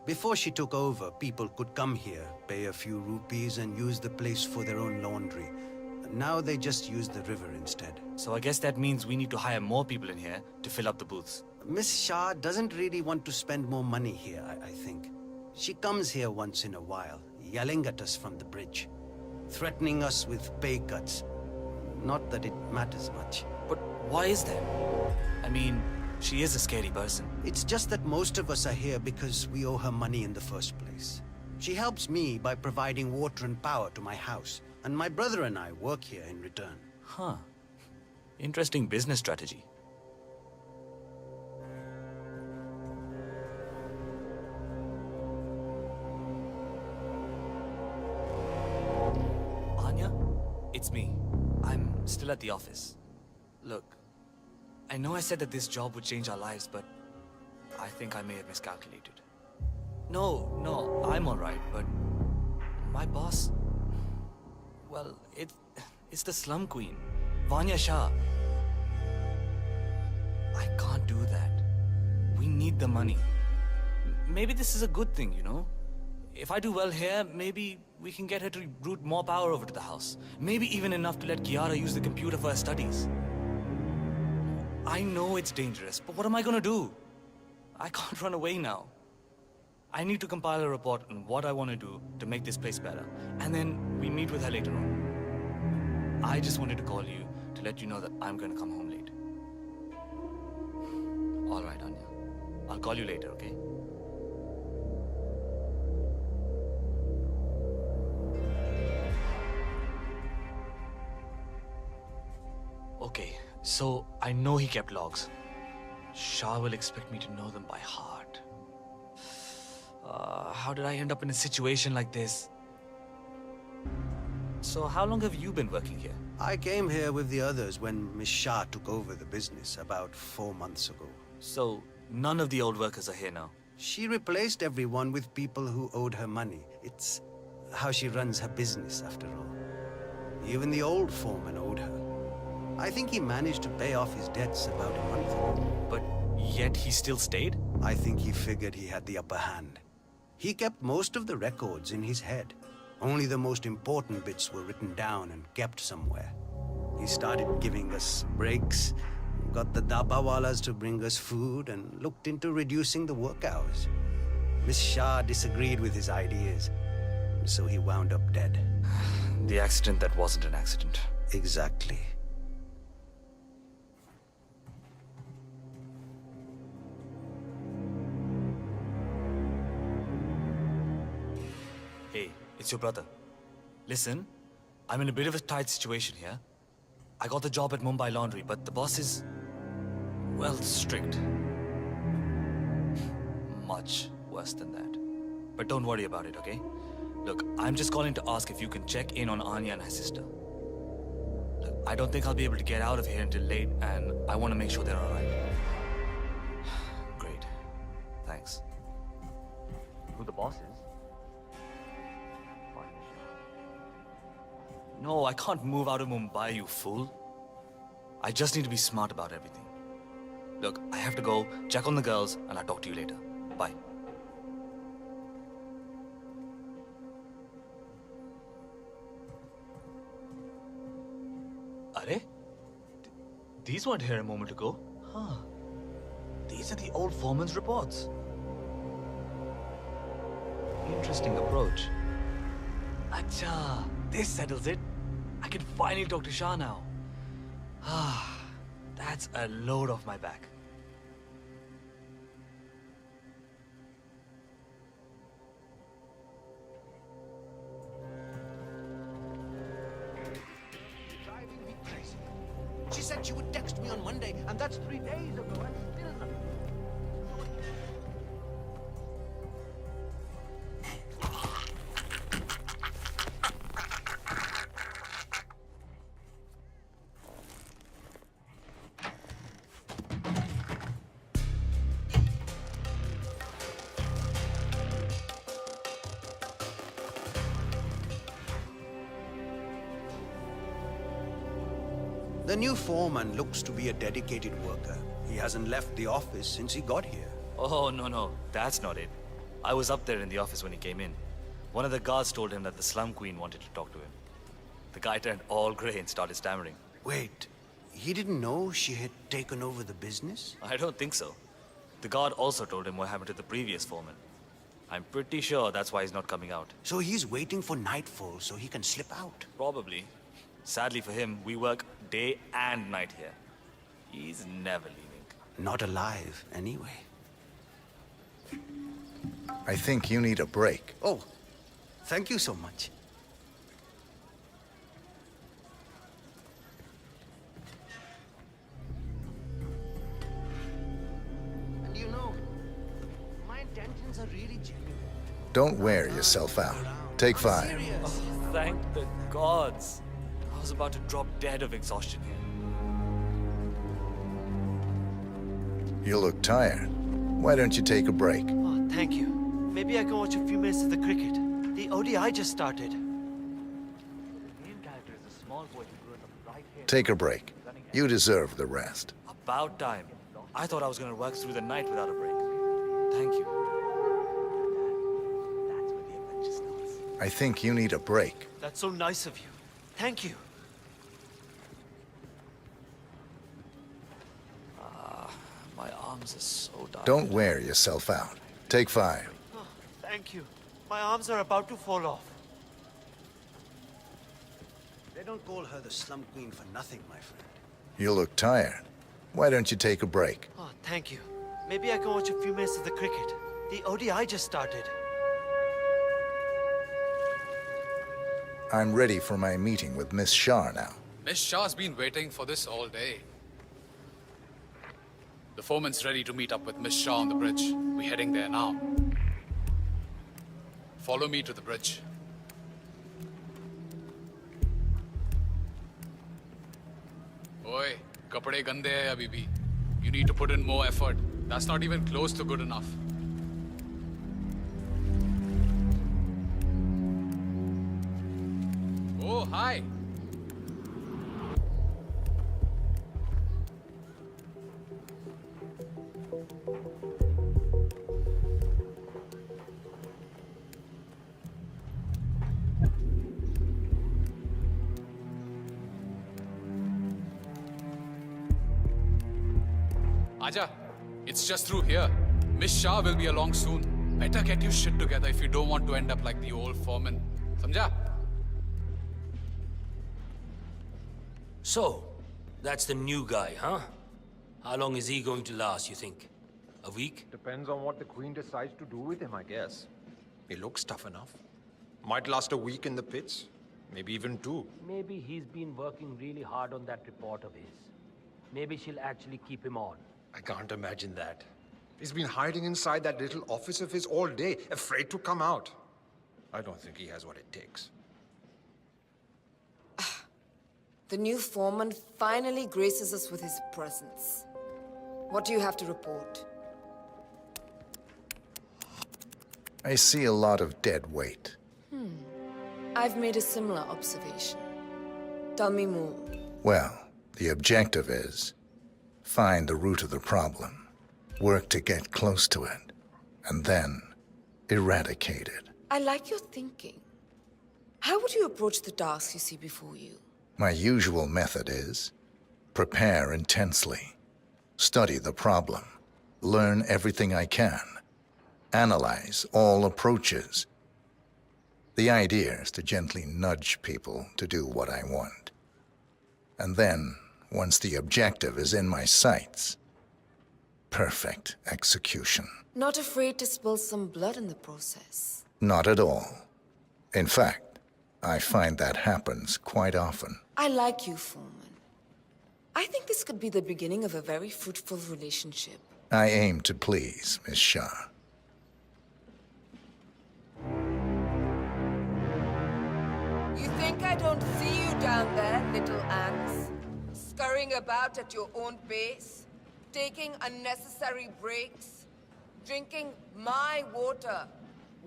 Before she took over, people could come here, pay a few rupees and use the place for their own laundry. Now they just use the river instead. So I guess that means we need to hire more people in here to fill up the booths. Miss Shah doesn't really want to spend more money here, I think. She comes here once in a while, yelling at us from the bridge, threatening us with pay cuts. Not that it matters much. But why is that? I mean, she is a scary person. It's just that most of us are here because we owe her money in the first place. She helps me by providing water and power to my house, and my brother and I work here in return. Huh. Interesting business strategy. Anya, it's me. I'm still at the office. Look, I know I said that this job would change our lives, but I think I may have miscalculated. No, I'm all right, but my boss... Well, it's the slum queen, Vanya Shah. I can't do that. We need the money. Maybe this is a good thing, you know? If I do well here, maybe we can get her to route more power over to the house. Maybe even enough to let Kiara use the computer for her studies. I know it's dangerous, but what am I gonna do? I can't run away now. I need to compile a report on what I want to do to make this place better. And then we meet with her later on. I just wanted to call you to let you know that I'm going to come home late. All right, Anya. I'll call you later, okay? Okay, so I know he kept logs. Shah will expect me to know them by heart. How did I end up in a situation like this? So how long have you been working here? I came here with the others when Miss Shah took over the business about 4 months ago. So none of the old workers are here now? She replaced everyone with people who owed her money. It's how she runs her business, after all. Even the old foreman owed her. I think he managed to pay off his debts about a month ago. But yet he still stayed? I think he figured he had the upper hand. He kept most of the records in his head. Only the most important bits were written down and kept somewhere. He started giving us breaks, got the dabawalas to bring us food, and looked into reducing the work hours. Miss Shah disagreed with his ideas, so he wound up dead. The accident that wasn't an accident. Exactly. Hey, it's your brother. Listen, I'm in a bit of a tight situation here. I got the job at Mumbai Laundry, but the boss is, well, strict. Much worse than that. But don't worry about it, okay? Look, I'm just calling to ask if you can check in on Anya and her sister. Look, I don't think I'll be able to get out of here until late, and I want to make sure they're all right. Great. Thanks. Who the boss is? No, I can't move out of Mumbai, you fool. I just need to be smart about everything. Look, I have to go, check on the girls, and I'll talk to you later. Bye. Are? These weren't here a moment ago. Huh. These are the old foreman's reports. Interesting approach. Acha, this settles it. I can finally talk to Shah now. Ah, that's a load off my back. That's 3 days ago, and still nothing. The new foreman looks to be a dedicated worker. He hasn't left the office since he got here. Oh, no, that's not it. I was up there in the office when he came in. One of the guards told him that the Slum Queen wanted to talk to him. The guy turned all grey and started stammering. Wait, he didn't know she had taken over the business? I don't think so. The guard also told him what happened to the previous foreman. I'm pretty sure that's why he's not coming out. So he's waiting for nightfall so he can slip out? Probably. Sadly for him, we work day and night here. He's never leaving. Not alive, anyway. I think you need a break. Oh, thank you so much. And you know, my intentions are really genuine. Don't wear yourself out. Take 5. Oh, thank the gods. I was about to drop dead of exhaustion here. You look tired. Why don't you take a break? Oh, thank you. Maybe I can watch a few minutes of the cricket. The ODI just started. The main character is a small boy who grew up right here. Take a break. You deserve the rest. About time. I thought I was gonna work through the night without a break. Thank you. That's where the adventure starts. I think you need a break. That's so nice of you. Thank you. My arms are so tired. Don't wear yourself out. Take 5. Oh, thank you. My arms are about to fall off. They don't call her the Slum Queen for nothing, my friend. You look tired. Why don't you take a break? Oh, thank you. Maybe I can watch a few minutes of the cricket. The ODI just started. I'm ready for my meeting with Miss Shah now. Miss Shah's been waiting for this all day. The foreman's ready to meet up with Miss Shah on the bridge. We're heading there now. Follow me to the bridge. Oi, kapade gande hai abhi bhi. You need to put in more effort. That's not even close to good enough. Oh, hi. Aja, it's just through here. Miss Shah will be along soon. Better get your shit together if you don't want to end up like the old foreman. Samjha? So, that's the new guy, huh? How long is he going to last, you think? A week? Depends on what the Queen decides to do with him, I guess. He looks tough enough. Might last a week in the pits. Maybe even 2. Maybe he's been working really hard on that report of his. Maybe she'll actually keep him on. I can't imagine that. He's been hiding inside that little office of his all day, afraid to come out. I don't think he has what it takes. The new foreman finally graces us with his presence. What do you have to report? I see a lot of dead weight. I've made a similar observation. Tell me more. Well, the objective is find the root of the problem, work to get close to it, and then eradicate it. I like your thinking. How would you approach the task you see before you? My usual method is prepare intensely, study the problem, learn everything I can, analyze all approaches. The idea is to gently nudge people to do what I want. And then, once the objective is in my sights, perfect execution. Not afraid to spill some blood in the process? Not at all. In fact, I find that happens quite often. I like you, Foreman. I think this could be the beginning of a very fruitful relationship. I aim to please, Miss Shah. You think I don't see you down there, little ants? Scurrying about at your own pace? Taking unnecessary breaks? Drinking my water?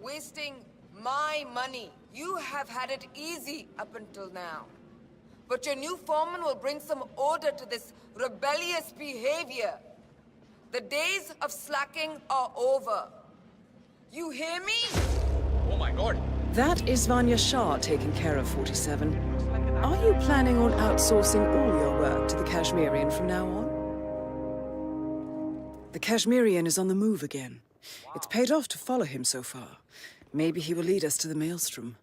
Wasting my money? You have had it easy up until now. But your new foreman will bring some order to this rebellious behavior. The days of slacking are over. You hear me? Oh my god! That is Vanya Shah taking care of 47. Are you planning on outsourcing all your work to the Kashmirian from now on? The Kashmirian is on the move again. It's paid off to follow him so far. Maybe he will lead us to the Maelstrom.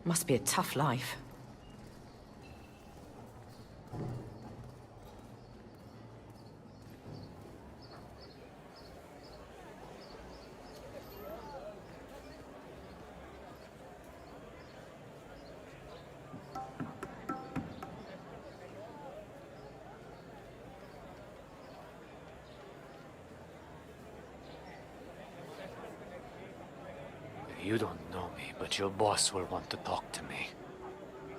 Must be a tough life. You don't know me, but your boss will want to talk to me.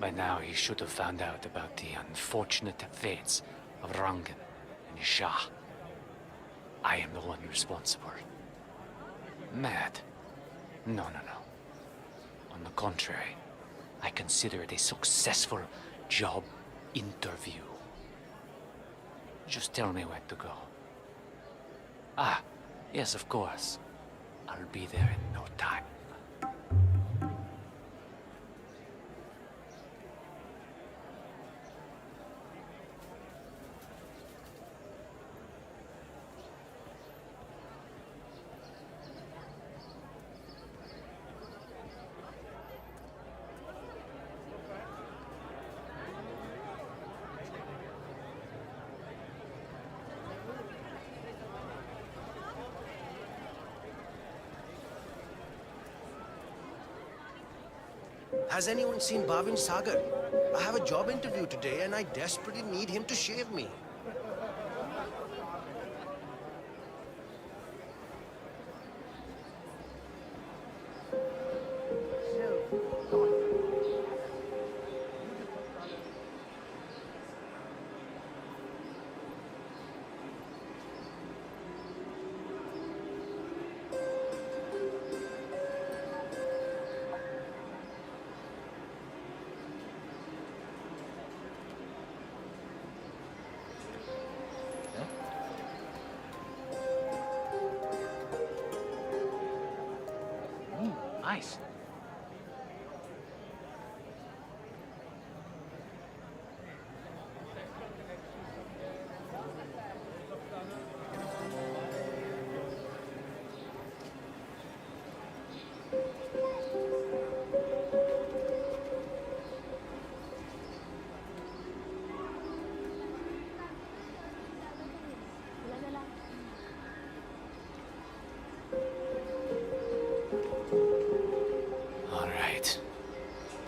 By now, he should have found out about the unfortunate fates of Rangan and Shah. I am the one responsible. Mad? No. On the contrary, I consider it a successful job interview. Just tell me where to go. Ah, yes, of course. I'll be there in no time. Has anyone seen Bhavin Sagar? I have a job interview today and I desperately need him to shave me. Nice.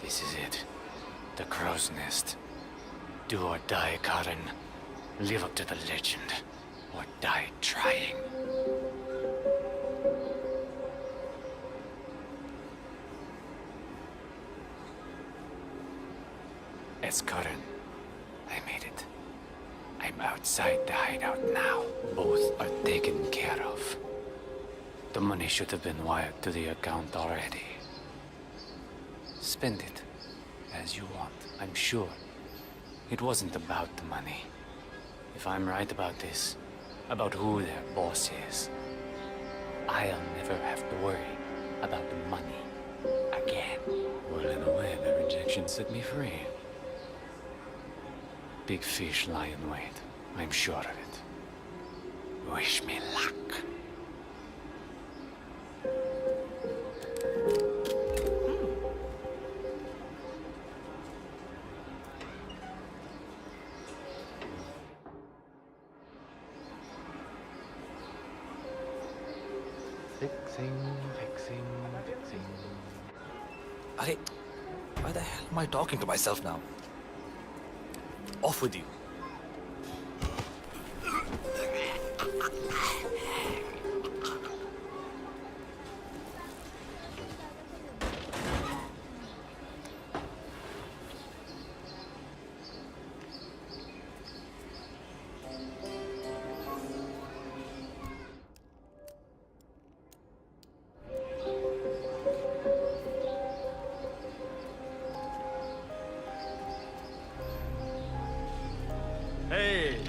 This is it. The crow's nest. Do or die, Karen. Live up to the legend, or die trying. It's Karen. I made it. I'm outside the hideout now. Both are taken care of. The money should have been wired to the account already. Spend it as you want, I'm sure. It wasn't about the money. If I'm right about this, about who their boss is, I'll never have to worry about the money again. Well, in a way, their rejection set me free. Big fish lie in wait. I'm sure of it. Wish me luck. Fixing. Why the hell am I talking to myself now? Off with you. Hey,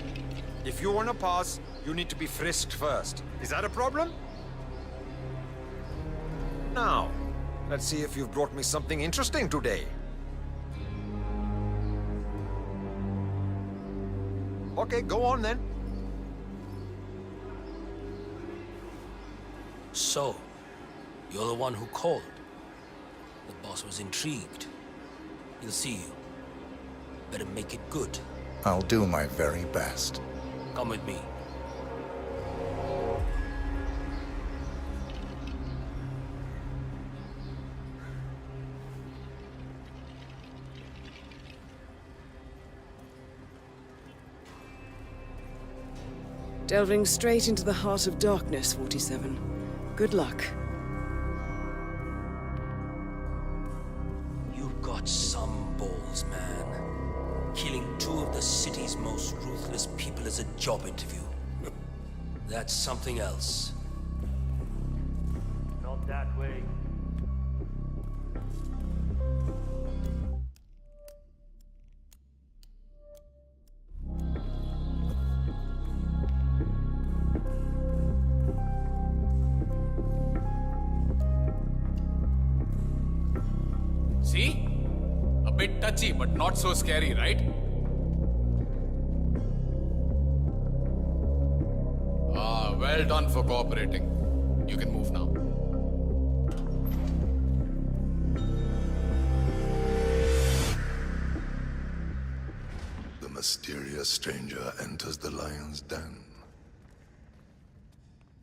if you want to pass, you need to be frisked first. Is that a problem? Now, let's see if you've brought me something interesting today. Okay, go on then. So, you're the one who called. The boss was intrigued. He'll see you. Better make it good. I'll do my very best. Come with me. Delving straight into the heart of darkness, 47. Good luck. You've got some balls, man. Killing 2 of the city's most ruthless people as a job interview. That's something else. Not that way. See? A bit touchy, but not so scary, right? Well done for cooperating. You can move now. The mysterious stranger enters the lion's den.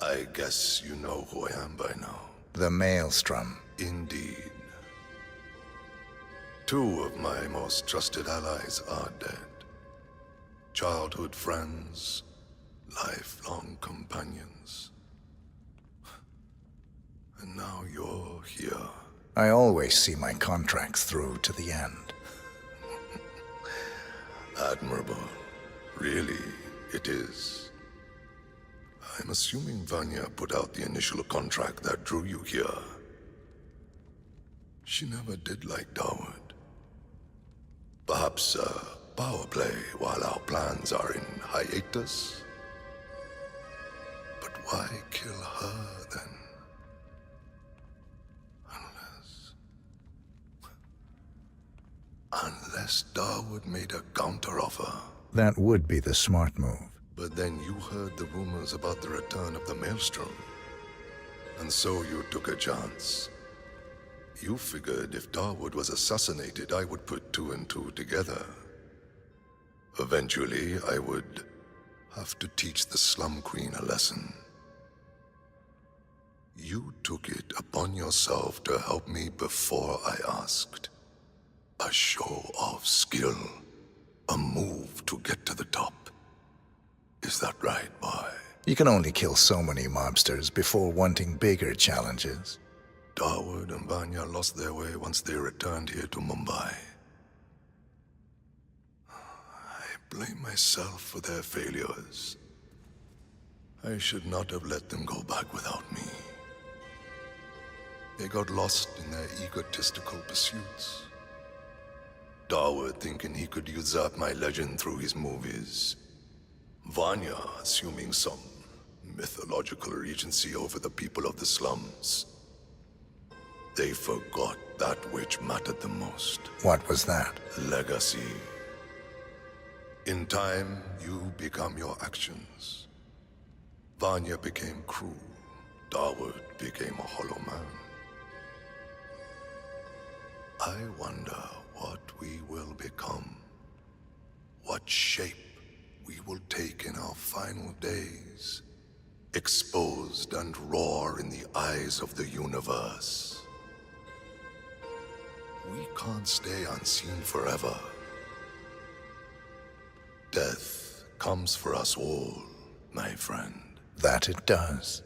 I guess you know who I am by now. The Maelstrom. Indeed. 2 of my most trusted allies are dead. Childhood friends, lifelong companions. And now you're here. I always see my contracts through to the end. Admirable. Really, it is. I'm assuming Vanya put out the initial contract that drew you here. She never did like Dawood. Perhaps power play while our plans are in hiatus? But why kill her then? Unless Dawood made a counteroffer. That would be the smart move. But then you heard the rumors about the return of the Maelstrom. And so you took a chance. You figured if Dawood was assassinated, I would put 2 and 2 together. Eventually, I would have to teach the Slum Queen a lesson. You took it upon yourself to help me before I asked. A show of skill. A move to get to the top. Is that right, boy? You can only kill so many mobsters before wanting bigger challenges. Dawood and Vanya lost their way once they returned here to Mumbai. I blame myself for their failures. I should not have let them go back without me. They got lost in their egotistical pursuits. Dawood thinking he could usurp my legend through his movies. Vanya assuming some mythological regency over the people of the slums. They forgot that which mattered the most. What was that? Legacy. In time, you become your actions. Vanya became cruel. Dawood became a hollow man. I wonder what we will become. What shape we will take in our final days. Exposed and raw in the eyes of the universe. We can't stay unseen forever. Death comes for us all, my friend. That it does.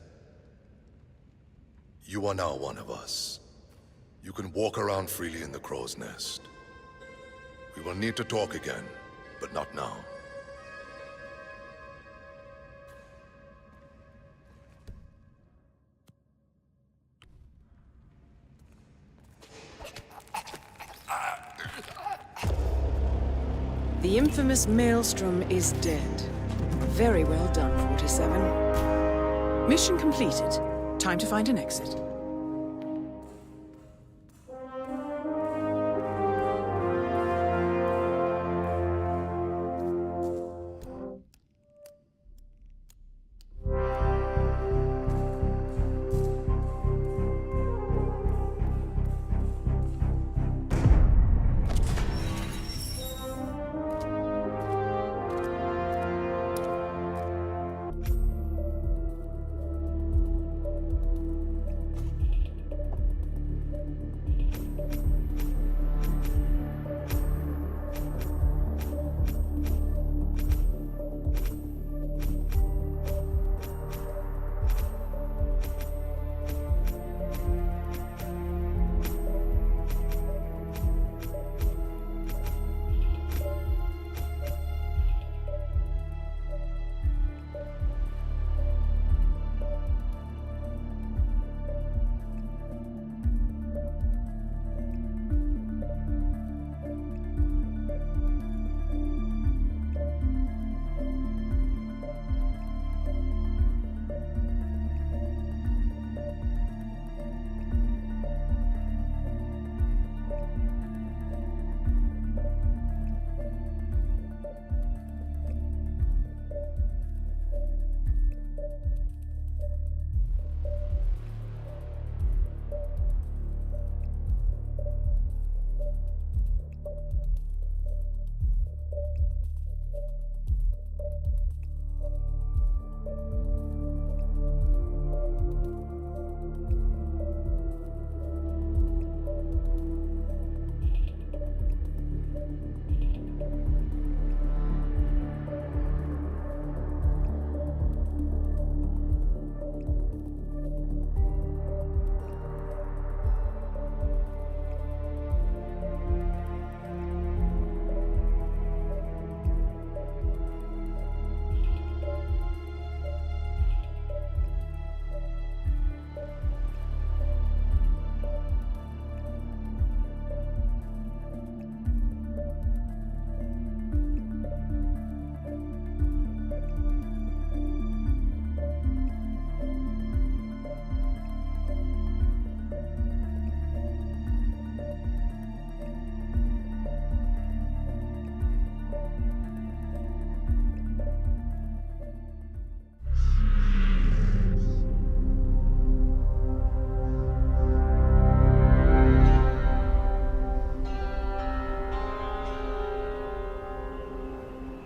You are now one of us. You can walk around freely in the crow's nest. We will need to talk again, but not now. The infamous Maelstrom is dead. Very well done, 47. Mission completed. Time to find an exit.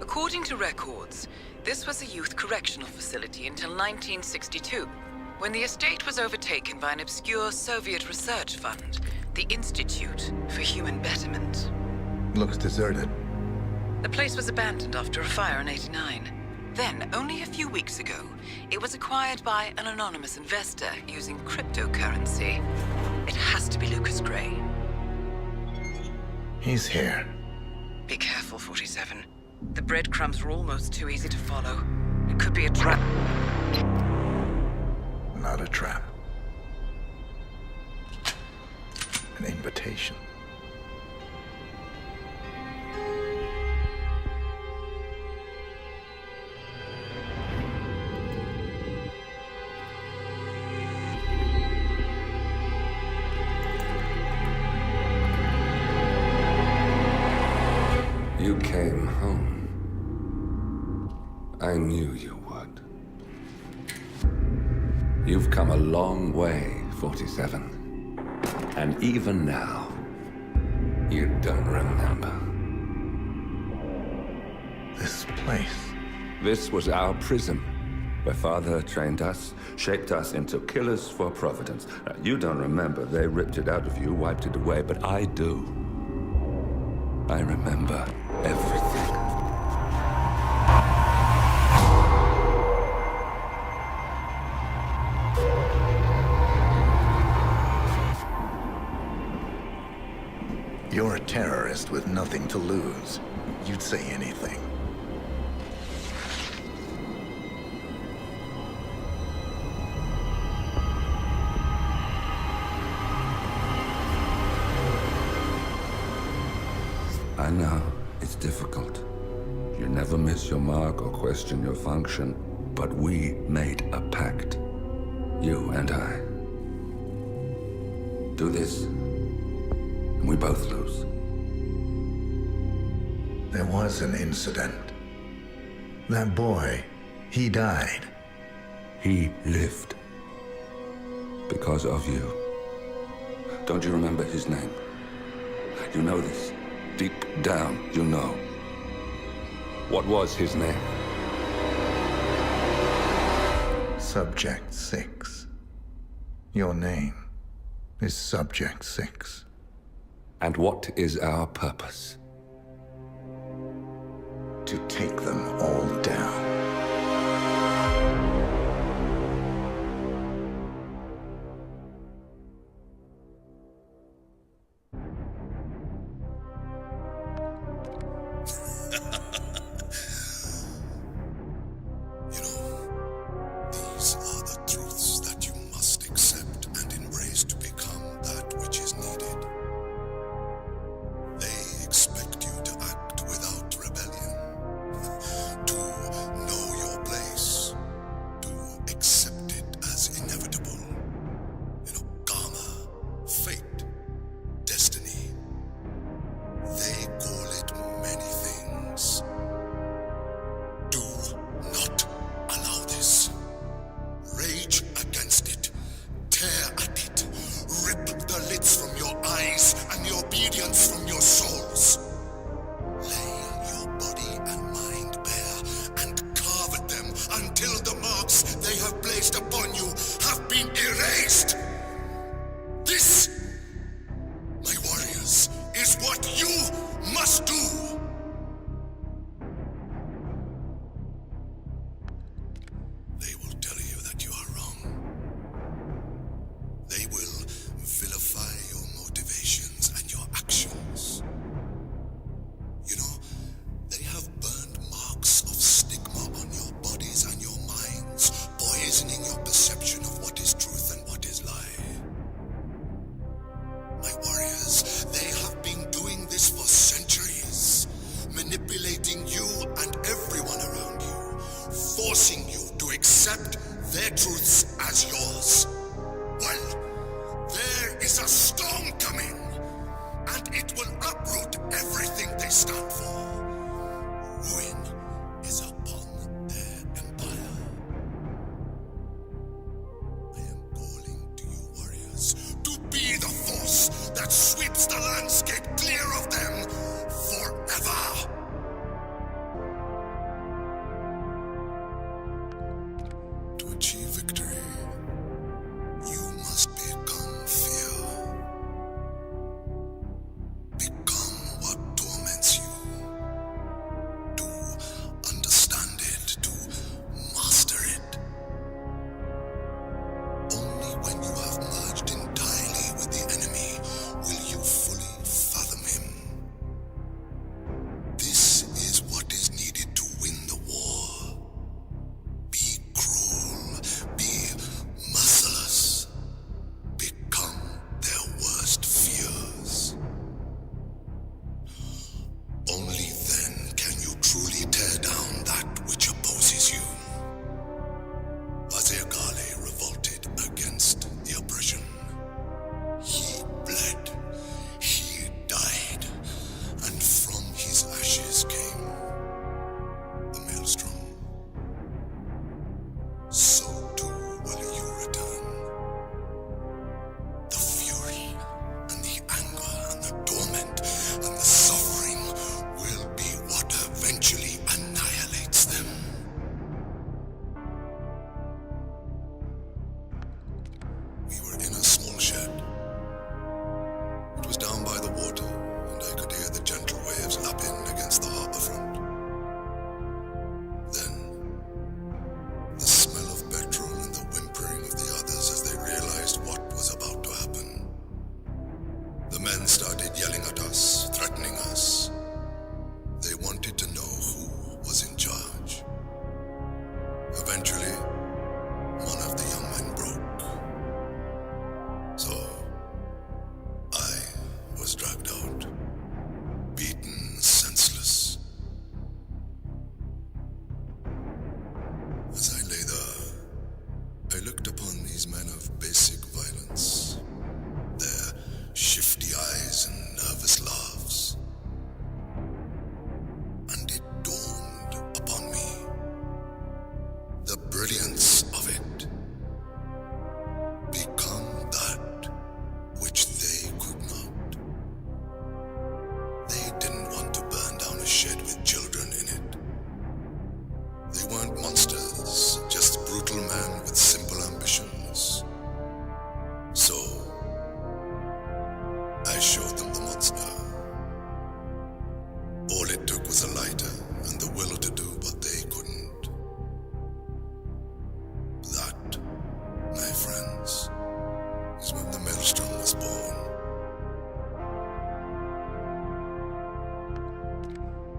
According to records, this was a youth correctional facility until 1962, when the estate was overtaken by an obscure Soviet research fund, the Institute for Human Betterment. Looks deserted. The place was abandoned after a fire in '89. Then, only a few weeks ago, it was acquired by an anonymous investor using cryptocurrency. It has to be Lucas Gray. He's here. Be careful, 47. The breadcrumbs were almost too easy to follow. It could be a trap. Not a trap. an invitation. You came home. I knew you would. You've come a long way, 47. And even now, you don't remember. This place. This was our prison, where Father trained us, shaped us into killers for Providence. Now, you don't remember. They ripped it out of you, wiped it away, but I do. I remember everything. You're a terrorist with nothing to lose. You'd say anything. I know, it's difficult. You never miss your mark or question your function, but we made a pact. You and I. Do this, and we both lose. There was an incident. That boy, he died. He lived. Because of you. Don't you remember his name? You know this. Deep down, you know. What was his name? Subject 6. Your name is Subject 6. And what is our purpose? To take them all down. These are the truths that you must accept and embrace to become that which is needed. They expect you to act without rebellion, to know your place, to accept it as inevitable. Karma, fate, destiny. They call it many things. Do not allow this. Rage against it. Tear at it. Rip the lids from your eyes and the obedience from your souls. Lay your body and mind bare and carve at them until the marks they have placed upon you have been erased. This, my warriors, is what you must do. They will tell you that you are wrong. They will vilify your motivations and your actions. They have burned marks of stigma on your bodies and your minds, poisoning your perception of what is truth and what is lie. My warriors, they have been doing this for centuries, manipulating you and everyone around you, forcing you to accept their truths as yours. Well, there is a storm coming, and it will uproot everything they stand for. Ruin is upon their empire. I am calling to you, warriors, to be the force that sweeps the landscape The men started yelling at us, threatening us. They wanted to know who was in charge. Eventually, one of the young men broke. So, I was dragged out, beaten senseless. As I lay there, I looked upon these men of basic violence, their shifty eyes and nervous laughs. And it dawned upon me the brilliance of it. Become that which they could not. They didn't want to burn down a shed with children in it. They weren't monsters, just brutal men with simple ambitions. So, I showed them the monster. All it took was a lighter and the will to do what they couldn't. That, my friends, is when the Maelstrom was born.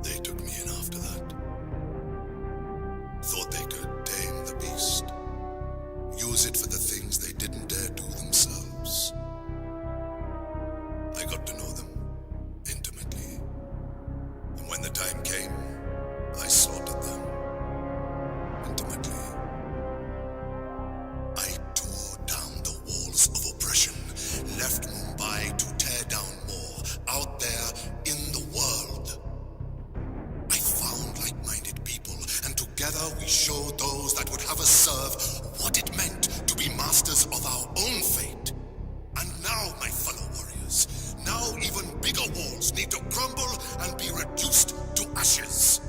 They took me in after that. Thought they could tame the beast. Use it for the things they didn't dare do themselves. I got to know them intimately. And when the time came, I slaughtered them intimately. I tore down the walls of oppression, left Mumbai to tear down more out there in the world. I found like-minded people, and together we showed those that would have us serve what it meant to be masters of our own fate. And now, my fellow warriors, now even bigger walls need to crumble and be reduced to ashes.